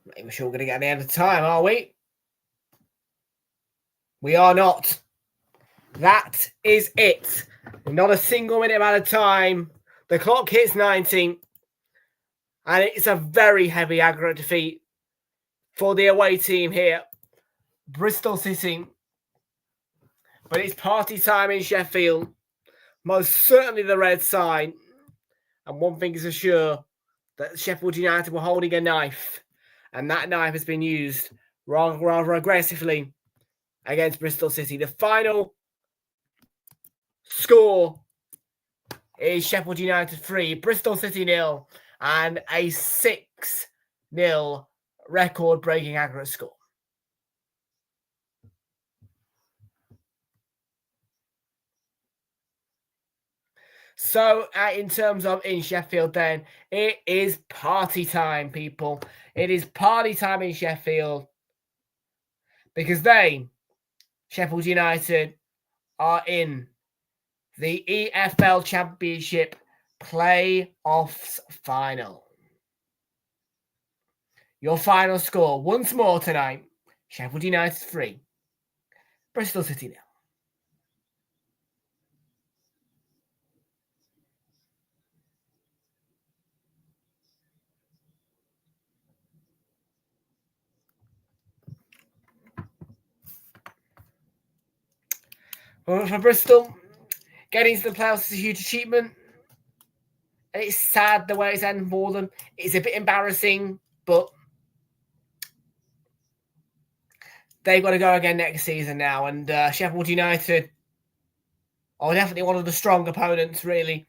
Maybe we're sure we're going to get the end of time, are we? We are not. That is it. Not a single minute amount of time. The clock hits 90. And it's a very heavy aggregate defeat for the away team here. Bristol City. But it's party time in Sheffield. Most certainly the red side. And one thing is for sure, that Sheffield United were holding a knife. And that knife has been used rather aggressively against Bristol City. The final score is Sheffield United 3, Bristol City 0, and a 6-0 record-breaking aggregate score. So, in terms of in Sheffield then, it is party time, people. It is party time in Sheffield because they, Sheffield United, are in the EFL Championship playoffs final. Your final score, once more tonight, Sheffield United 3, Bristol City 0. Well, for Bristol, getting to the playoffs is a huge achievement. And it's sad the way it's ended for them. It's a bit embarrassing, but they've got to go again next season now. And Sheffield United are definitely one of the strong opponents, really,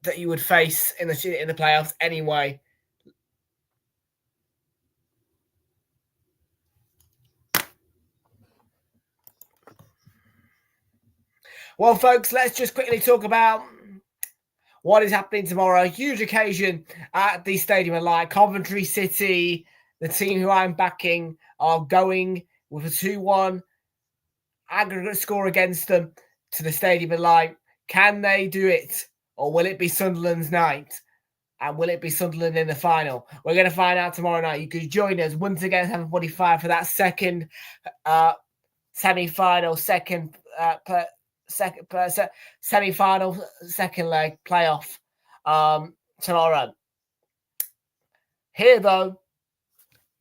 that you would face in the playoffs anyway. Well, folks, let's just quickly talk about what is happening tomorrow. A huge occasion at the Stadium of Light. Coventry City, the team who I'm backing, are going with a 2-1 aggregate score against them to the Stadium of Light. Can they do it? Or will it be Sunderland's night? And will it be Sunderland in the final? We're going to find out tomorrow night. You can join us once again at 7:45 for that second semi-final, semi-final, second leg playoff tomorrow. Here, though,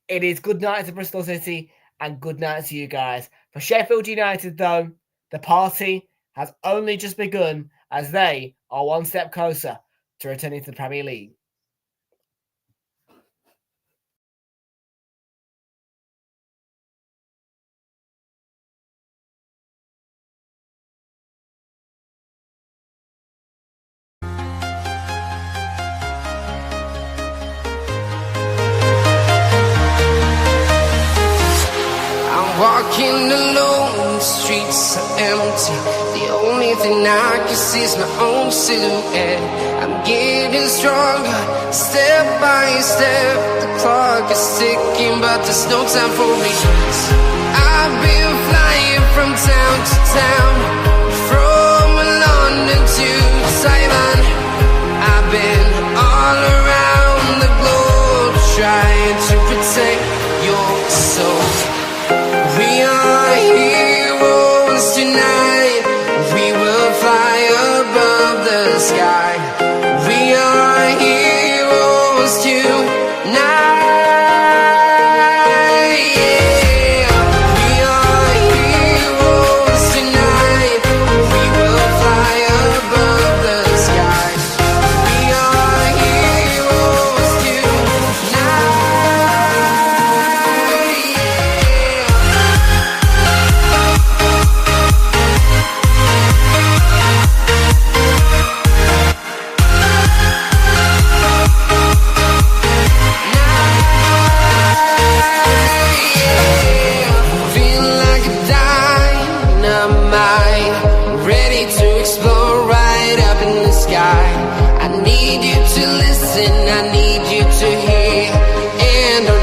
it is good night to Bristol City and good night to you guys. For Sheffield United, though, the party has only just begun as they are one step closer to returning to the Premier League. Walking alone, the streets are empty. The only thing I can see is my own silhouette. I'm getting stronger, step by step. The clock is ticking, but there's no time for me. I've been flying from town to town, from London to Taiwan. I've been all around the globe, trying to protect your soul. We are heroes tonight. We will fly above the sky. We are heroes tonight. Yeah. We are heroes tonight. We will fly above the sky. We are heroes tonight.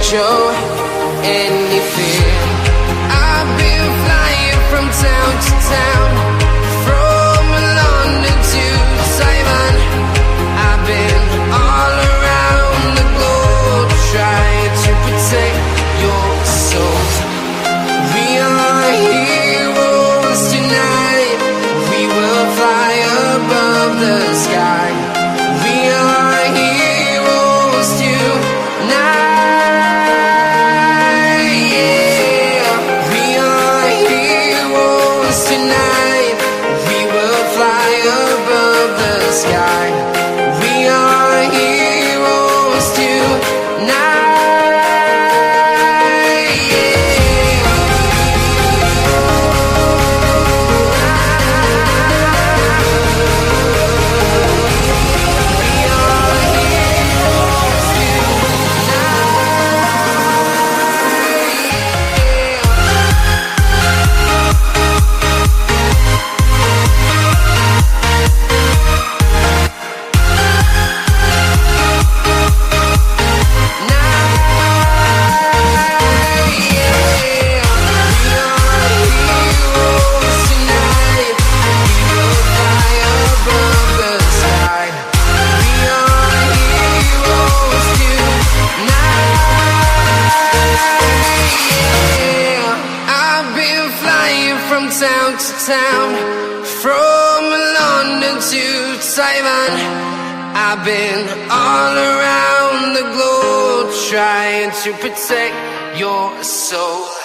show any fear. I've been flying from town to town, from London to Taiwan. I've been all around the globe trying to protect your soul. We are heroes tonight. We will fly above the sky. We are heroes tonight. Yeah. We are heroes tonight. We will fly above the sky. We are heroes tonight. Town to town, from London to Taiwan. I've been all around the globe trying to protect your soul.